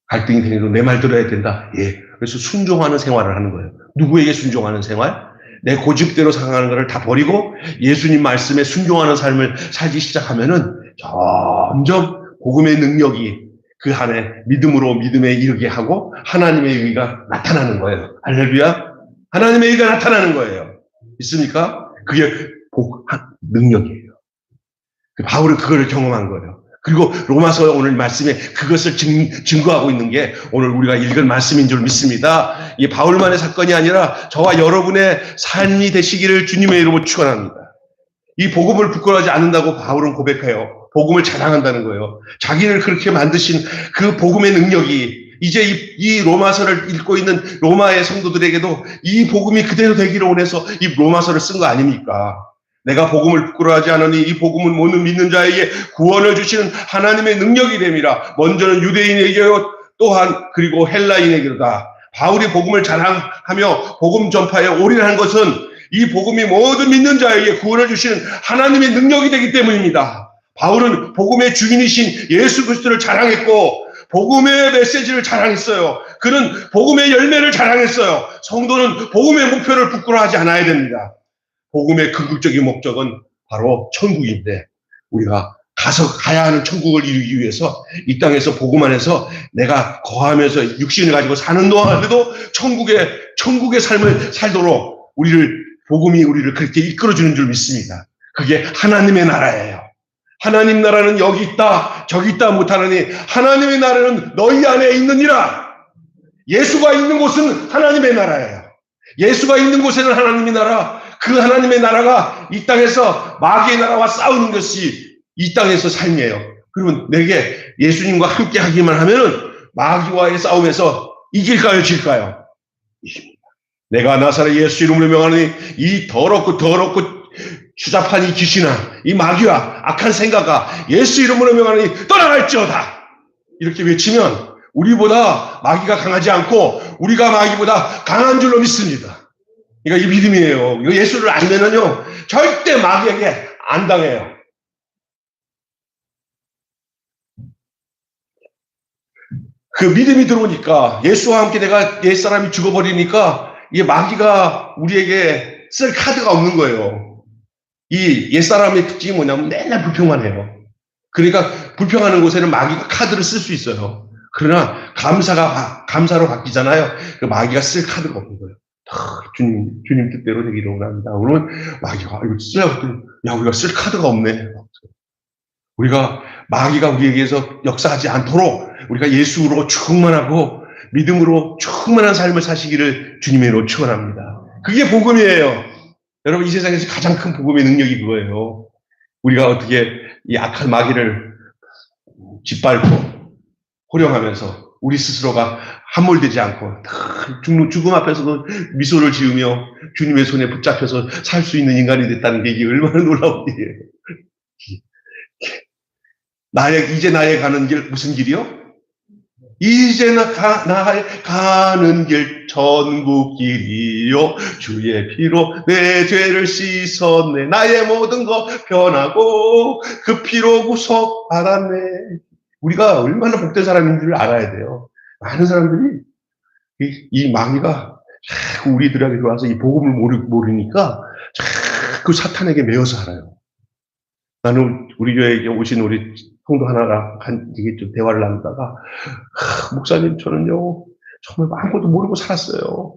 갈등이 생겨도 내 말 들어야 된다. 예. 그래서 순종하는 생활을 하는 거예요. 누구에게 순종하는 생활? 내 고집대로 생각하는 것을 다 버리고 예수님 말씀에 순종하는 삶을 살기 시작하면은 점점 복음의 능력이 그 안에 믿음으로 믿음에 이르게 하고 하나님의 의가 나타나는 거예요. 할렐루야. 하나님의 의가 나타나는 거예요. 있습니까? 그게 능력이에요. 바울은 그거를 경험한 거예요. 그리고 로마서 오늘 말씀에 그것을 증거하고 있는 게 오늘 우리가 읽은 말씀인 줄 믿습니다. 이 바울만의 사건이 아니라 저와 여러분의 삶이 되시기를 주님의 이름으로 축원합니다. 이 복음을 부끄러워하지 않는다고 바울은 고백해요. 복음을 자랑한다는 거예요. 자기를 그렇게 만드신 그 복음의 능력이 이제 이 로마서를 읽고 있는 로마의 성도들에게도 이 복음이 그대로 되기를 원해서 이 로마서를 쓴 거 아닙니까? 내가 복음을 부끄러워하지 않으니 이 복음은 모든 믿는 자에게 구원을 주시는 하나님의 능력이 됨이라. 먼저는 유대인에게요 또한 그리고 헬라인에게로다. 바울이 복음을 자랑하며 복음 전파에 올인한 것은 이 복음이 모든 믿는 자에게 구원을 주시는 하나님의 능력이 되기 때문입니다. 바울은 복음의 주인이신 예수 그리스도를 자랑했고 복음의 메시지를 자랑했어요. 그는 복음의 열매를 자랑했어요. 성도는 복음의 목표를 부끄러워하지 않아야 됩니다. 복음의 궁극적인 목적은 바로 천국인데 우리가 가야 하는 천국을 이루기 위해서 이 땅에서 복음 안에서 내가 거하면서 육신을 가지고 사는 동안에도 천국의 삶을 살도록 복음이 우리를 그렇게 이끌어주는 줄 믿습니다. 그게 하나님의 나라예요. 하나님 나라는 여기 있다 저기 있다 못하느니 하나님의 나라는 너희 안에 있느니라. 예수가 있는 곳은 하나님의 나라예요. 예수가 있는 곳에는 하나님의 나라, 그 하나님의 나라가 이 땅에서 마귀의 나라와 싸우는 것이 이 땅에서 삶이에요. 그러면 내게 예수님과 함께 하기만 하면은 마귀와의 싸움에서 이길까요, 질까요? 이깁니다. 내가 나사렛 예수 이름으로 명하니 이 더럽고 추잡한 이 귀신아, 이 마귀와 악한 생각아 예수 이름으로 명하니 떠나갈지어다. 이렇게 외치면 우리보다 마귀가 강하지 않고 우리가 마귀보다 강한 줄로 믿습니다. 이거 이 믿음이에요. 이거 예수를 알면은요 절대 마귀에게 안 당해요. 그 믿음이 들어오니까 예수와 함께 내가 옛사람이 죽어버리니까 이 마귀가 우리에게 쓸 카드가 없는 거예요. 이 옛사람의 특징이 뭐냐면 맨날 불평만 해요. 그러니까 불평하는 곳에는 마귀가 카드를 쓸 수 있어요. 그러나 감사로 바뀌잖아요. 그 마귀가 쓸 카드가 없는 거예요. 주님 뜻대로 되기를 원합니다. 그러면 마귀가 이거 쓰려고 야 우리가 쓸 카드가 없네. 마귀가 우리에게서 역사하지 않도록 우리가 예수로 충만하고 믿음으로 충만한 삶을 사시기를 주님의 이름으로 축원합니다. 그게 복음이에요. 여러분 이 세상에서 가장 큰 복음의 능력이 그거예요. 우리가 어떻게 이 악한 마귀를 짓밟고 호령하면서 우리 스스로가 함몰되지 않고 죽음 앞에서도 미소를 지으며 주님의 손에 붙잡혀서 살 수 있는 인간이 됐다는 게 이게 얼마나 놀라운 일이에요. 이제 나의 가는 길 무슨 길이요? 이제 나의 가는 길 천국 길이요 주의 피로 내 죄를 씻었네 나의 모든 거 변하고 그 피로 구속 받았네. 우리가 얼마나 복된 사람인 줄 알아야 돼요. 많은 사람들이 이 마귀가 자꾸 우리들에게 와서 이 복음을 모르니까 자꾸 사탄에게 매여서 살아요. 나는 우리 교회에 오신 우리 성도 하나가 이게 좀 대화를 나누다가 목사님 저는요 정말 아무것도 모르고 살았어요.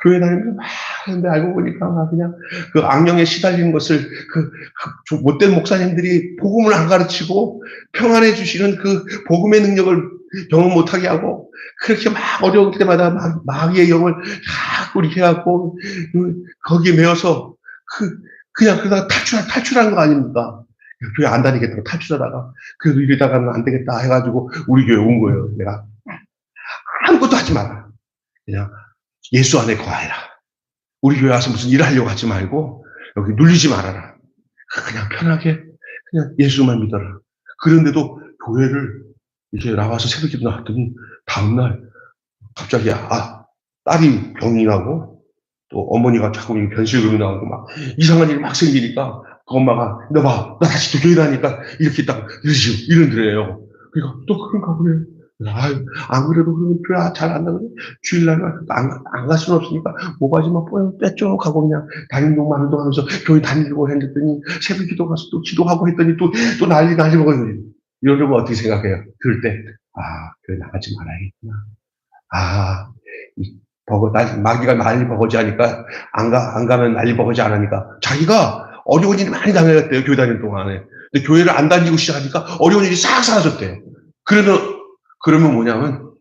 교회 다니면서 막 하는데 알고 보니까 그냥 그 악령에 시달리는 것을 그 못된 목사님들이 복음을 안 가르치고 평안해 주시는 그 복음의 능력을 경험 못하게 하고 그렇게 막 어려울 때마다 마귀의 영을 자꾸 이렇게 해갖고 거기에 매여서 그냥 그러다가 탈출한 거 아닙니까? 교회 안 다니겠다고 탈출하다가 그래도 이러다가는 안 되겠다 해가지고 우리 교회 온 거예요. 내가 아무것도 하지 마라. 그냥 예수 안에 거하라. 우리 교회 와서 무슨 일을 하려고 하지 말고 여기 눌리지 말아라. 그냥 편하게 그냥 예수만 믿어라. 그런데도 교회를 이렇게 나와서 새벽에 나왔더니 다음날 갑자기 딸이 병이 나고 또 어머니가 자꾸 변실금이 나오고 막 이상한 일이 막 생기니까 그 엄마가 나 다시 또 교회 다니까 이렇게 딱 이러더래요. 그러니까 또 그런가 그래. 아유, 안 그래도 그러면 교회 잘 안 나가면 주일날 안 갈 수는 없으니까 모가지만 빼쭉 하고 그냥 다림동 마름동 하면서 교회 다니려고 했더니 새벽 기도 가서 또 기도하고 했더니 또 난리 먹었네. 이러면 어떻게 생각해요? 그럴 때, 교회 나가지 말아야겠구나. 마귀가 난리 버거지 하니까 안 가면 난리 버거지 안 하니까 자기가 어려운 일이 많이 당했대요. 교회 다니는 동안에. 근데 교회를 안 다니고 시작하니까 어려운 일이 싹 사라졌대요. 그러면 뭐냐면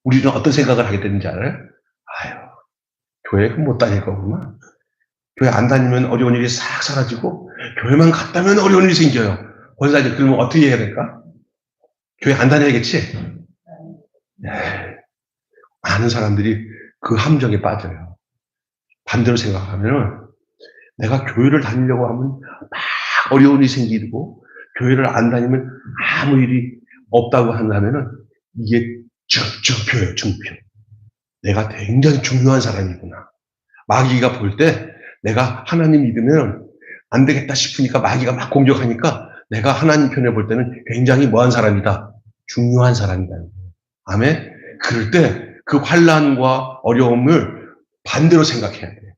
우리는 어떤 생각을 하게 되는지 알아요? 아유, 교회 못 다닐 거구나. 교회 안 다니면 어려운 일이 싹 사라지고 교회만 갔다면 어려운 일이 생겨요. 권사님, 그러면 어떻게 해야 될까? 교회 안 다녀야겠지? 네. 많은 사람들이 그 함정에 빠져요. 반대로 생각하면 내가 교회를 다니려고 하면 막 어려운 일이 생기고 교회를 안 다니면 아무 일이 없다고 한다면 이게 증표예요. 증표. 내가 굉장히 중요한 사람이구나. 마귀가 볼 때 내가 하나님 믿으면 안 되겠다 싶으니까 마귀가 막 공격하니까 내가 하나님 편에 볼 때는 굉장히 뭐한 사람이다. 중요한 사람이다. 아멘. 그럴 때 그 환난과 어려움을 반대로 생각해야 돼요.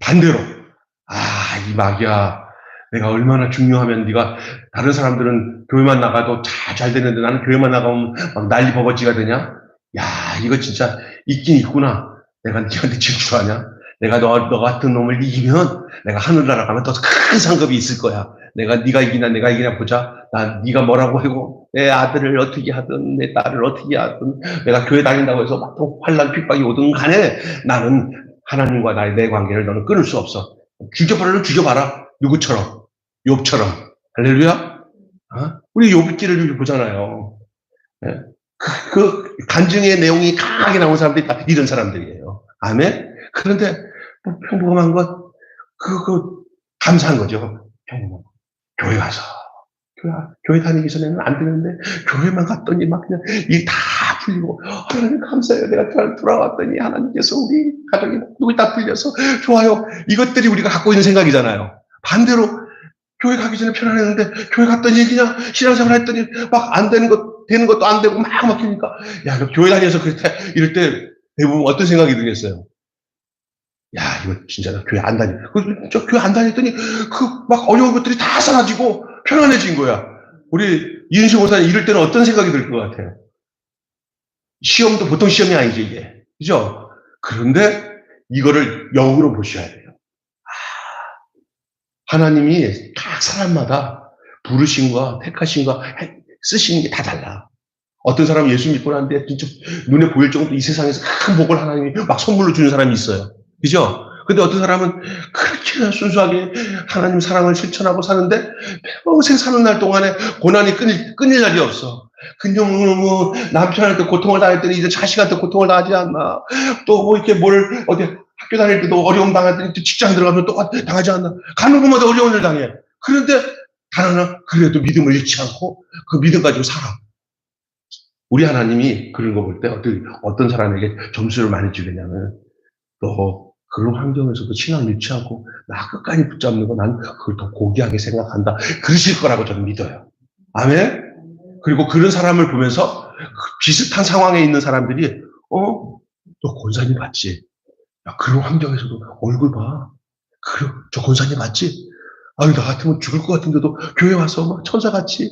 반대로. 이 마귀야. 내가 얼마나 중요하면 네가 다른 사람들은 교회만 나가도 잘 되는데 나는 교회만 나가면 막 난리 버거지가 되냐? 야, 이거 진짜 있긴 있구나. 내가 네한테 질주하냐? 내가 너 같은 놈을 이기면 내가 하늘나라 가면 더 큰 상급이 있을 거야. 네가 이기나 보자. 네가 뭐라고 하고 내 아들을 어떻게 하든 내 딸을 어떻게 하든 내가 교회 다닌다고 해서 막 환난 핍박이 오든 간에 나는 하나님과 내 관계를 너는 끊을 수 없어. 죽여봐라. 누구처럼? 욥처럼. 할렐루야? 우리 욥기를 보잖아요. 네? 그 간증의 내용이 강하게 나온 사람들이 다 이런 사람들이에요. 아멘? 그런데 평범한 것, 감사한 거죠. 교회 가서. 교회 다니기 전에는 안 되는데, 교회만 갔더니 막 그냥 일 다 풀리고, 하나님 감사해요. 내가 잘 돌아왔더니 하나님께서 우리 가족이 누구 다 풀려서 좋아요. 이것들이 우리가 갖고 있는 생각이잖아요. 반대로, 교회 가기 전에 편안했는데, 교회 갔더니 그냥 신앙생활 했더니 막 안 되는 것도 안 되고 막 막히니까, 교회 다녀서 이럴 때 대부분 어떤 생각이 들겠어요? 이거 진짜 나 교회 안 다니. 저 교회 안 다녔더니 막 어려운 것들이 다 사라지고 편안해진 거야. 우리 이은식 목사님 이럴 때는 어떤 생각이 들 것 같아요? 시험도 보통 시험이 아니지 이게. 그죠? 그런데 이거를 역으로 보셔야 돼요. 하나님이 각 사람마다 부르심과 택하심과 쓰시는 게 다 달라. 어떤 사람은 예수 믿고 나는데 진짜 눈에 보일 정도 이 세상에서 큰 복을 하나님이 막 선물로 주는 사람이 있어요. 그죠? 근데 어떤 사람은 그렇게 순수하게 하나님 사랑을 실천하고 사는데 평생 사는 날 동안에 고난이 끊일 날이 없어. 그냥 뭐 남편한테 고통을 당했더니 이제 자식한테 고통을 당하지 않나. 또 뭐 이렇게 어디 학교 다닐 때도 어려움 당했더니 또 직장 들어가면 또 당하지 않나. 가는 곳마다 어려움을 당해. 그런데 단 하나 그래도 믿음을 잃지 않고 그 믿음 가지고 살아. 우리 하나님이 그런 거 볼 때 어떤 사람에게 점수를 많이 주겠냐면 너 그런 환경에서도 신앙 잃지 않고 나 끝까지 붙잡는 거 난 그걸 더 고귀하게 생각한다. 그러실 거라고 저는 믿어요. 아멘? 그리고 그런 사람을 보면서 비슷한 상황에 있는 사람들이 너 권사님 맞지? 야, 그런 환경에서도 얼굴 봐. 저 권사님 맞지? 나 같으면 죽을 것 같은데도 교회 와서 막 천사같이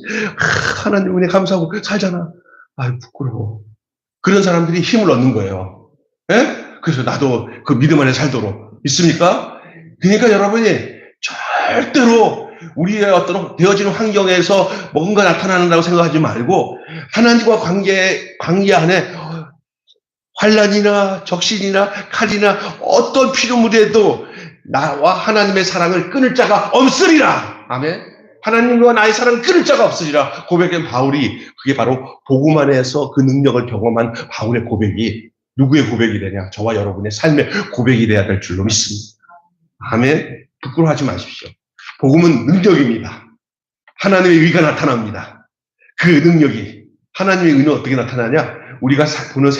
하나님 은혜 감사하고 살잖아. 부끄러워. 그런 사람들이 힘을 얻는 거예요. 예? 그래서 나도 그 믿음 안에 살도록. 있습니까? 그러니까 여러분이 절대로 우리의 어떤 되어지는 환경에서 뭔가 나타나는다고 생각하지 말고 하나님과 관계 안에 환난이나 적신이나 칼이나 어떤 피조물에도 나와 하나님의 사랑을 끊을 자가 없으리라. 아멘. 하나님과 나의 사랑을 끊을 자가 없으리라 고백한 바울이 그게 바로 복음 안에서 그 능력을 경험한 바울의 고백이 누구의 고백이 되냐? 저와 여러분의 삶의 고백이 돼야 될 줄로 믿습니다. 아멘. 부끄러워하지 마십시오. 복음은 능력입니다. 하나님의 의가 나타납니다. 그 능력이 하나님의 의는 어떻게 나타나냐? 우리가 보는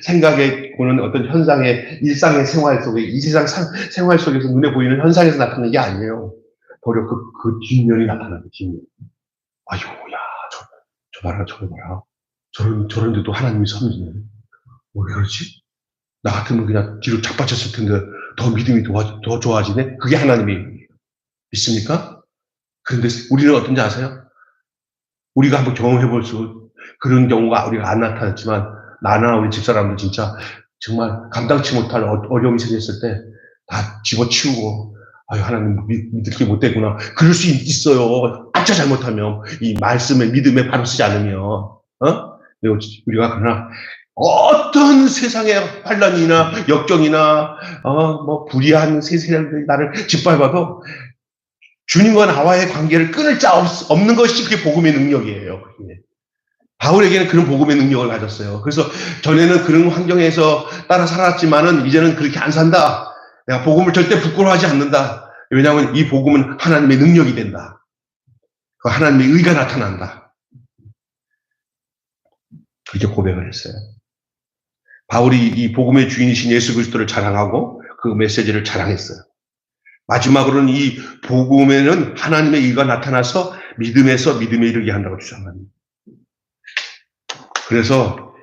생각에 보는 어떤 현상의 일상의 생활 속에 이 세상 생활 속에서 눈에 보이는 현상에서 나타나는 게 아니에요. 오히려 그 뒷면이 나타나는 뒷면. 야, 저 봐라, 저거 봐라. 저런데도 하나님이 섬기네. 왜 그러지? 나 같으면 그냥 뒤로 자빠졌을 텐데 더 믿음이 더 좋아지네? 그게 하나님의 믿습니까? 그런데 우리는 어떤지 아세요? 우리가 한번 경험해 볼 수, 그런 경우가 우리가 안 나타났지만, 나나 우리 집사람도 진짜 정말 감당치 못할 어려움이 생겼을 때 다 집어치우고, 아유, 하나님 믿을 게 못 되구나. 그럴 수 있어요. 진짜 잘못하면. 이 말씀에, 믿음에 바로 쓰지 않으면. 우리가 그러나 어떤 세상의 환란이나 역경이나, 뭐, 불의한 세상들이 나를 짓밟아도 주님과 나와의 관계를 끊을 자 없는 것이 그게 복음의 능력이에요. 바울에게는 그런 복음의 능력을 가졌어요. 그래서 전에는 그런 환경에서 따라 살았지만은 이제는 그렇게 안 산다. 내가 복음을 절대 부끄러워하지 않는다. 왜냐하면 이 복음은 하나님의 능력이 된다. 그 하나님의 의가 나타난다. 그렇게 고백을 했어요. 바울이 이 복음의 주인이신 예수 그리스도를 자랑하고 그 메시지를 자랑했어요. 마지막으로는 이 복음에는 하나님의 의가 나타나서 믿음에서 믿음에 이르게 한다고 주장합니다. 그래서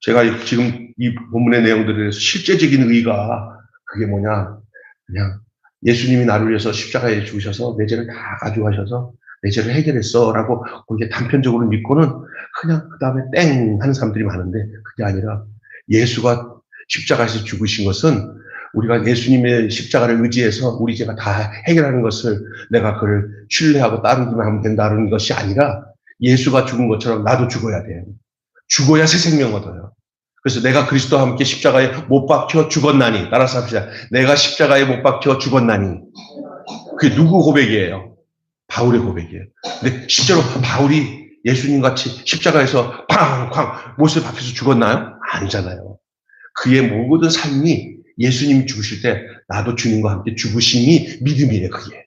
제가 지금 이 본문의 내용들에서 실제적인 의가 그게 뭐냐, 그냥 예수님이 나를 위해서 십자가에 죽으셔서 내 죄를 다 가져가셔서 내 죄를 해결했어 라고 그렇게 단편적으로 믿고는 그냥 그 다음에 땡 하는 사람들이 많은데, 그게 아니라 예수가 십자가에서 죽으신 것은 우리가 예수님의 십자가를 의지해서 우리 죄가 다 해결하는 것을 내가 그걸 신뢰하고 따르기만 하면 된다는 것이 아니라, 예수가 죽은 것처럼 나도 죽어야 돼요. 죽어야 새 생명 얻어요. 그래서 내가 그리스도와 함께 십자가에 못 박혀 죽었나니, 따라서 합시다. 내가 십자가에 못 박혀 죽었나니. 그게 누구 고백이에요? 바울의 고백이에요. 근데 실제로 바울이 예수님같이 십자가에서 쾅쾅 못에 박혀서 죽었나요? 아니잖아요. 그의 모든 삶이 예수님이 죽으실 때 나도 주님과 함께 죽으심이 믿음이에요. 그게.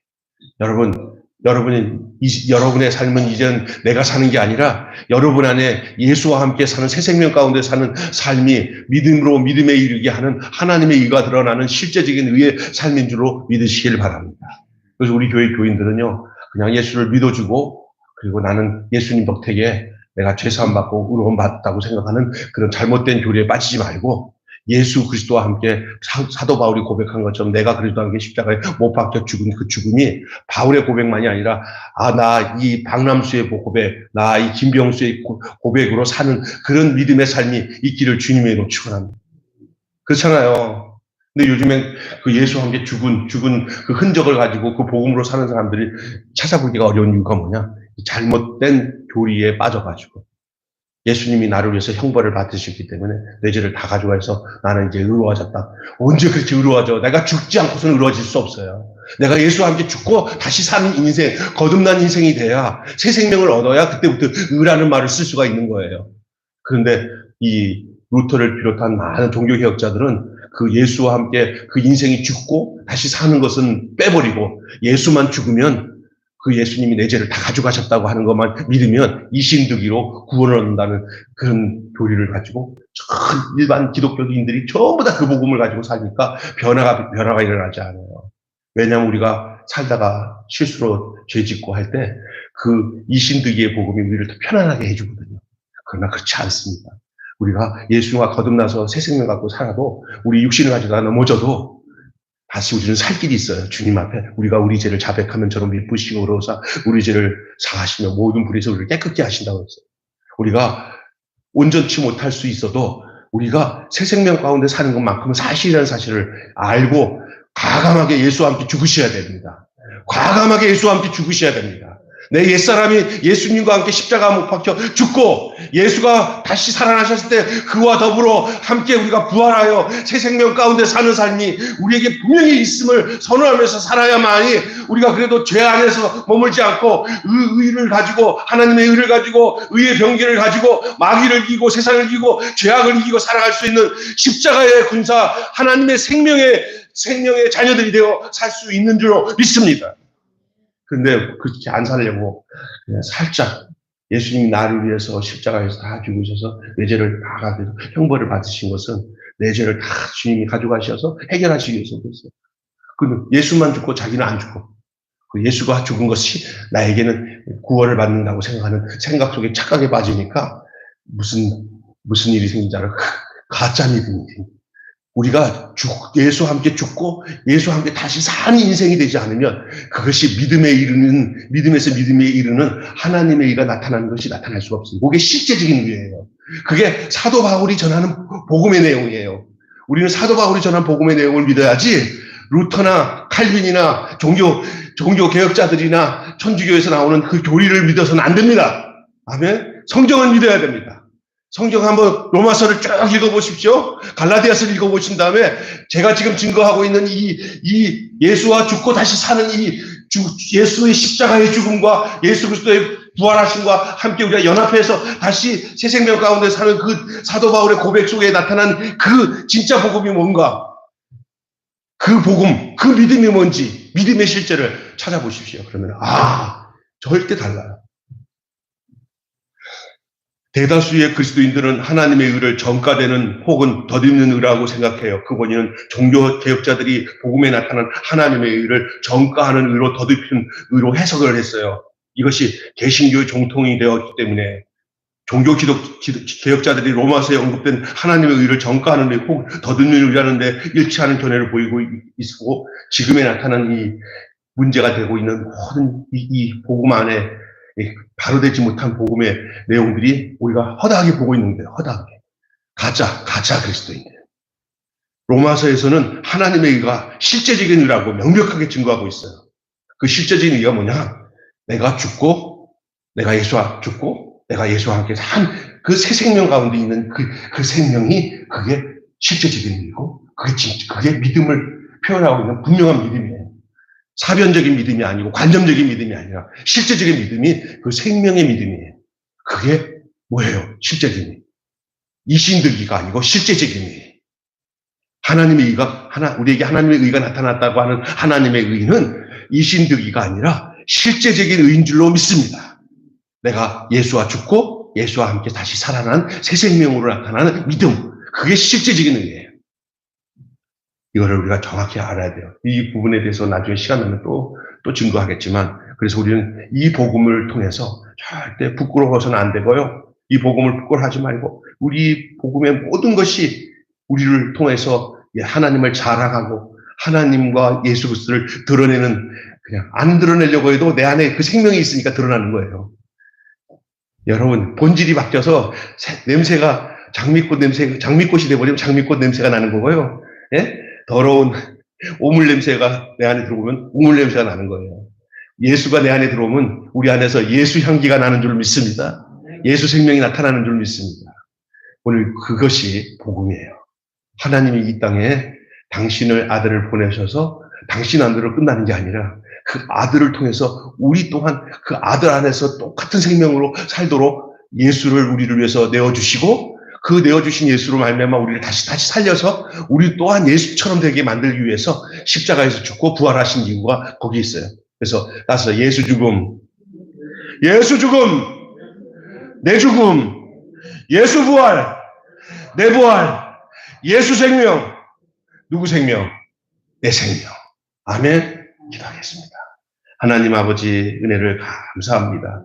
여러분의 삶은 이제는 내가 사는 게 아니라 여러분 안에 예수와 함께 사는 새 생명 가운데 사는 삶이 믿음으로 믿음에 이르게 하는 하나님의 의가 드러나는 실제적인 의의 삶인 줄로 믿으시길 바랍니다. 그래서 우리 교회 교인들은요, 그냥 예수를 믿어주고, 그리고 나는 예수님 덕택에 내가 죄사함 받고 의로움 받았다고 생각하는 그런 잘못된 교리에 빠지지 말고, 예수 그리스도와 함께 사도 바울이 고백한 것처럼 내가 그리스도와 함께 십자가에 못 박혀 죽은 그 죽음이 바울의 고백만이 아니라, 나 이 박남수의 고백, 나 이 김병수의 고백으로 사는 그런 믿음의 삶이 있기를 주님의 이름으로 축원합니다. 그렇잖아요. 근데 요즘엔 그 예수와 함께 죽은 그 흔적을 가지고 그 복음으로 사는 사람들이 찾아보기가 어려운 이유가 뭐냐? 잘못된 교리에 빠져가지고. 예수님이 나를 위해서 형벌을 받으셨기 때문에 내 죄를 다 가져가서 나는 이제 의로워졌다. 언제 그렇게 의로워져? 내가 죽지 않고서는 의로워질 수 없어요. 내가 예수와 함께 죽고 다시 사는 인생, 거듭난 인생이 돼야, 새 생명을 얻어야 그때부터 의라는 말을 쓸 수가 있는 거예요. 그런데 이 루터를 비롯한 많은 종교개혁자들은 그 예수와 함께 그 인생이 죽고 다시 사는 것은 빼버리고, 예수만 죽으면 그 예수님이 내 죄를 다 가져가셨다고 하는 것만 믿으면 이신득이로 구원을 얻는다는 그런 교리를 가지고 일반 기독교인들이 전부 다 그 복음을 가지고 사니까 변화가 일어나지 않아요. 왜냐하면 우리가 살다가 실수로 죄 짓고 할 때 그 이신득이의 복음이 우리를 더 편안하게 해주거든요. 그러나 그렇지 않습니다. 우리가 예수님과 거듭나서 새 생명 갖고 살아도, 우리 육신을 가지고 넘어져도 다시 우리는 살 길이 있어요. 주님 앞에 우리가 우리 죄를 자백하면 저로 미쁘시고 의로우사 우리 죄를 사하시며 모든 불에서 우리를 깨끗게 하신다고 했어요. 우리가 온전치 못할 수 있어도 우리가 새 생명 가운데 사는 것만큼은 사실이라는 사실을 알고 과감하게 예수와 함께 죽으셔야 됩니다. 과감하게 예수와 함께 죽으셔야 됩니다. 내 옛사람이 예수님과 함께 십자가 못 박혀 죽고 예수가 다시 살아나셨을 때 그와 더불어 함께 우리가 부활하여 새 생명 가운데 사는 삶이 우리에게 분명히 있음을 선언하면서 살아야만이, 우리가 그래도 죄 안에서 머물지 않고 의를 가지고, 하나님의 의를 가지고, 의의 병기를 가지고 마귀를 이기고 세상을 이기고 죄악을 이기고 살아갈 수 있는 십자가의 군사, 하나님의 생명의 자녀들이 되어 살 수 있는 줄로 믿습니다. 근데 그렇게 안 살려고 그냥 살짝 예수님이 나를 위해서 십자가에서 다 죽으셔서 내 죄를 다 가지고 형벌을 받으신 것은 내 죄를 다 주님이 가져가셔서 해결하시기 위해서 그랬어요. 근데 예수만 죽고 자기는 안 죽고, 그 예수가 죽은 것이 나에게는 구원을 받는다고 생각하는 생각 속에 착각에 빠지니까 무슨 일이 생긴지 알아? 가짜 믿음이 생깁니다. 우리가 예수와 함께 죽고 예수와 함께 다시 사는 인생이 되지 않으면 그것이 믿음에서 믿음에 이르는 하나님의 의가 나타나는 것이 나타날 수가 없습니다. 그게 실제적인 의예요. 그게 사도 바울이 전하는 복음의 내용이에요. 우리는 사도 바울이 전한 복음의 내용을 믿어야지 루터나 칼빈이나 종교 개혁자들이나 천주교에서 나오는 그 교리를 믿어서는 안 됩니다. 아멘. 성경을 믿어야 됩니다. 성경 한번 로마서를 쭉 읽어보십시오. 갈라디아서를 읽어보신 다음에 제가 지금 증거하고 있는 이 예수와 죽고 다시 사는 예수의 십자가의 죽음과 예수 그리스도의 부활하심과 함께 우리가 연합해서 다시 새 생명 가운데 사는 그 사도 바울의 고백 속에 나타난 그 진짜 복음이 뭔가, 그 복음, 그 믿음이 뭔지, 믿음의 실제를 찾아보십시오. 그러면 절대 달라요. 대다수의 그리스도인들은 하나님의 의를 전가되는 혹은 덧입는 의라고 생각해요. 그 원인은 종교개혁자들이 복음에 나타난 하나님의 의를 전가하는 의로 덧입힌 의로 해석을 했어요. 이것이 개신교의 정통이 되었기 때문에 종교개혁자들이 로마서에 언급된 하나님의 의를 전가하는 의 혹은 덧입는 의라는 데 일치하는 견해를 보이고 있고, 지금에 나타난 이 문제가 되고 있는 모든 이 복음 안에 바로 되지 못한 복음의 내용들이 우리가 허다하게 보고 있는데, 허다하게. 가짜 그리스도인들. 로마서에서는 하나님의 의가 실제적인 의라고 명백하게 증거하고 있어요. 그 실제적인 의가 뭐냐? 내가 죽고, 내가 예수와 죽고, 내가 예수와 함께 산 그 새 생명 가운데 있는 그 생명이 그게 실제적인 의고, 그게 믿음을 표현하고 있는 분명한 믿음이에요. 사변적인 믿음이 아니고 관념적인 믿음이 아니라 실제적인 믿음이 그 생명의 믿음이에요. 그게 뭐예요? 실제적인 이신득이가 아니고 실제적인 의예요. 하나님의 의가 우리에게 하나님의 의가 나타났다고 하는 하나님의 의는 이신득이가 아니라 실제적인 의인 줄로 믿습니다. 내가 예수와 죽고 예수와 함께 다시 살아난 새 생명으로 나타나는 믿음, 그게 실제적인 의예요. 이거를 우리가 정확히 알아야 돼요. 이 부분에 대해서 나중에 시간 나면 또 증거하겠지만, 그래서 우리는 이 복음을 통해서 절대 부끄러워서는 안 되고요. 이 복음을 부끄러워하지 말고 우리 복음의 모든 것이 우리를 통해서 하나님을 자랑하고 하나님과 예수 그리스도를 드러내는, 그냥 안 드러내려고 해도 내 안에 그 생명이 있으니까 드러나는 거예요. 여러분, 본질이 바뀌어서 냄새가 장미꽃이 돼버리면 장미꽃 냄새가 나는 거고요. 예? 더러운 오물 냄새가 내 안에 들어오면 오물 냄새가 나는 거예요. 예수가 내 안에 들어오면 우리 안에서 예수 향기가 나는 줄 믿습니다. 예수 생명이 나타나는 줄 믿습니다. 오늘 그것이 복음이에요. 하나님이 이 땅에 당신의 아들을 보내셔서 당신 안으로 끝나는 게 아니라 그 아들을 통해서 우리 또한 그 아들 안에서 똑같은 생명으로 살도록 예수를 우리를 위해서 내어주시고, 그 내어주신 예수로 말미암아 우리를 다시 살려서 우리 또한 예수처럼 되게 만들기 위해서 십자가에서 죽고 부활하신 이유가 거기 있어요. 그래서 따라서 예수 죽음, 내 죽음, 예수 부활, 내 부활, 예수 생명, 누구 생명? 내 생명. 아멘. 기도하겠습니다. 하나님 아버지 은혜를 감사합니다.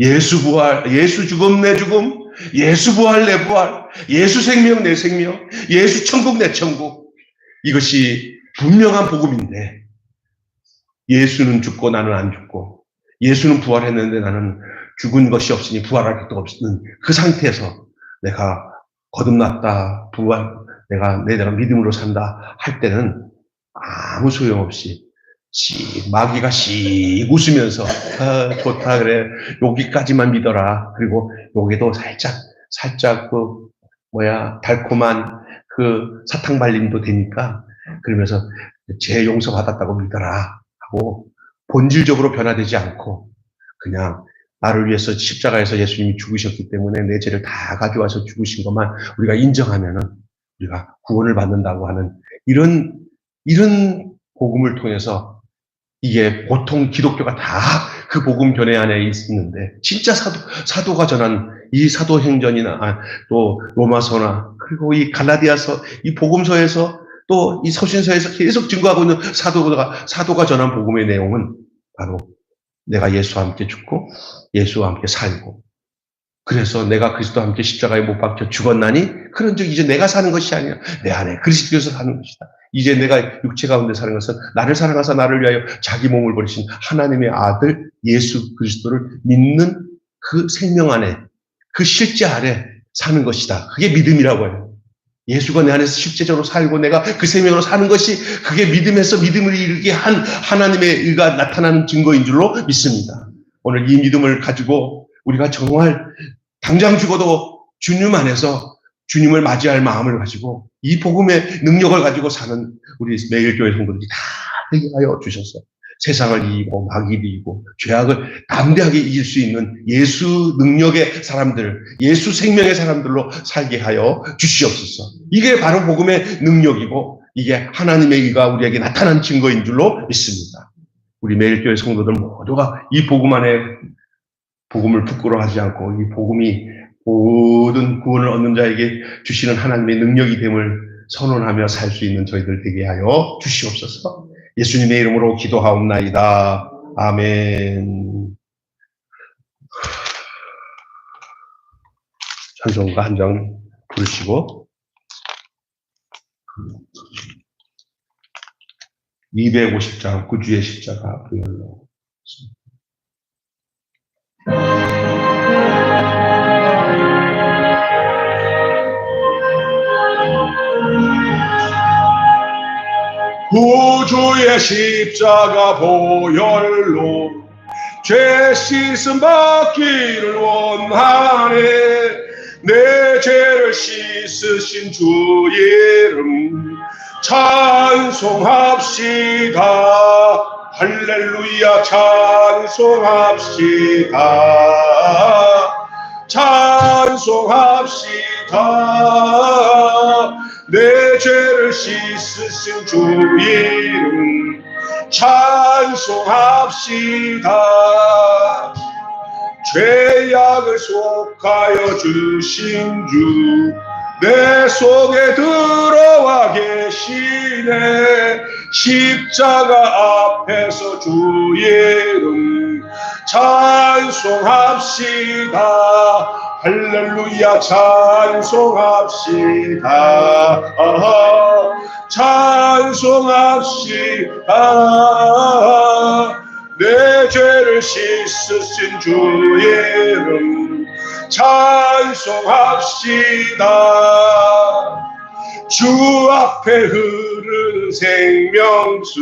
예수 부활, 예수 죽음, 내 죽음, 예수 부활, 내 부활, 예수 생명, 내 생명, 예수 천국, 내 천국. 이것이 분명한 복음인데, 예수는 죽고 나는 안 죽고, 예수는 부활했는데 나는 죽은 것이 없으니 부활할 것도 없는 그 상태에서 내가 거듭났다, 내가 믿음으로 산다 할 때는 아무 소용없이 마귀가 씩 웃으면서 좋다 그래, 여기까지만 믿어라. 그리고 여기도 살짝 달콤한 그 사탕 발림도 되니까, 그러면서 죄 용서 받았다고 믿어라 하고 본질적으로 변화되지 않고 그냥 나를 위해서 십자가에서 예수님이 죽으셨기 때문에 내 죄를 다 가져와서 죽으신 것만 우리가 인정하면은 우리가 구원을 받는다고 하는 이런 복음을 통해서, 이게 보통 기독교가 다 그 복음 견해 안에 있는데, 진짜 사도가 전한 이 사도행전이나 또 로마서나 그리고 이 갈라디아서, 이 복음서에서 또 이 서신서에서 계속 증거하고 있는 사도가 전한 복음의 내용은 바로 내가 예수와 함께 죽고 예수와 함께 살고 그래서 내가 그리스도와 함께 십자가에 못 박혀 죽었나니 그런즉 이제 내가 사는 것이 아니라 내 안에 그리스도께서 사는 것이다. 이제 내가 육체 가운데 사는 것은 나를 사랑하사 나를 위하여 자기 몸을 버리신 하나님의 아들 예수 그리스도를 믿는 그 생명 안에, 그 실제 아래 사는 것이다. 그게 믿음이라고 해요. 예수가 내 안에서 실제적으로 살고 내가 그 생명으로 사는 것이 그게 믿음에서 믿음을 이루게 한 하나님의 의가 나타나는 증거인 줄로 믿습니다. 오늘 이 믿음을 가지고 우리가 정말 당장 죽어도 주님 안에서 주님을 맞이할 마음을 가지고 이 복음의 능력을 가지고 사는 우리 매일교회 성도들이 다 되게 하여 주셔서 세상을 이기고 마귀를 이기고 죄악을 담대하게 이길 수 있는 예수 능력의 사람들, 예수 생명의 사람들로 살게 하여 주시옵소서. 이게 바로 복음의 능력이고 이게 하나님의 의가 우리에게 나타난 증거인 줄로 믿습니다. 우리 매일교회 성도들 모두가 이 복음 안에 복음을 부끄러워하지 않고 이 복음이 모든 구원을 얻는 자에게 주시는 하나님의 능력이 됨을 선언하며 살 수 있는 저희들 되게 하여 주시옵소서. 예수님의 이름으로 기도하옵나이다. 아멘. 찬송가 한 장 부르시고 250장 구주의 십자가 부열로 구주의 십자가 보혈로 죄 씻음 받기를 원하네. 내 죄를 씻으신 주 이름 찬송합시다. 할렐루야 찬송합시다. 찬송합시다. 내 죄를 씻으신 주 이름 찬송합시다. 죄악을 속하여 주신 주 내 속에 들어와 계시네. 십자가 앞에서 주 이름 찬송합시다. 할렐루야 찬송합시다. 찬송합시다. 내 죄를 씻으신 주 이름 찬송합시다. 주 앞에 흐르는 생명수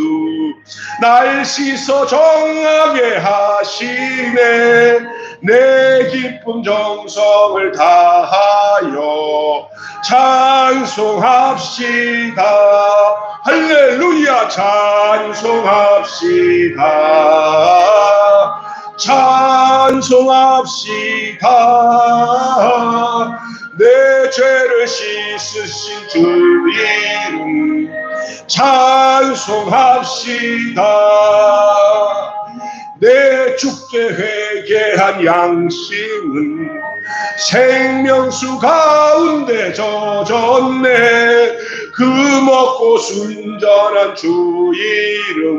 날 씻어 정하게 하시네. 내 기쁨 정성을 다하여 찬송합시다. 할렐루야 찬송합시다. 찬송합시다. 내 죄를 씻으신 주 이름 찬송합시다. 내 주께 회개한 양심은 생명수 가운데 젖었네. 그 먹고 순전한 주 이름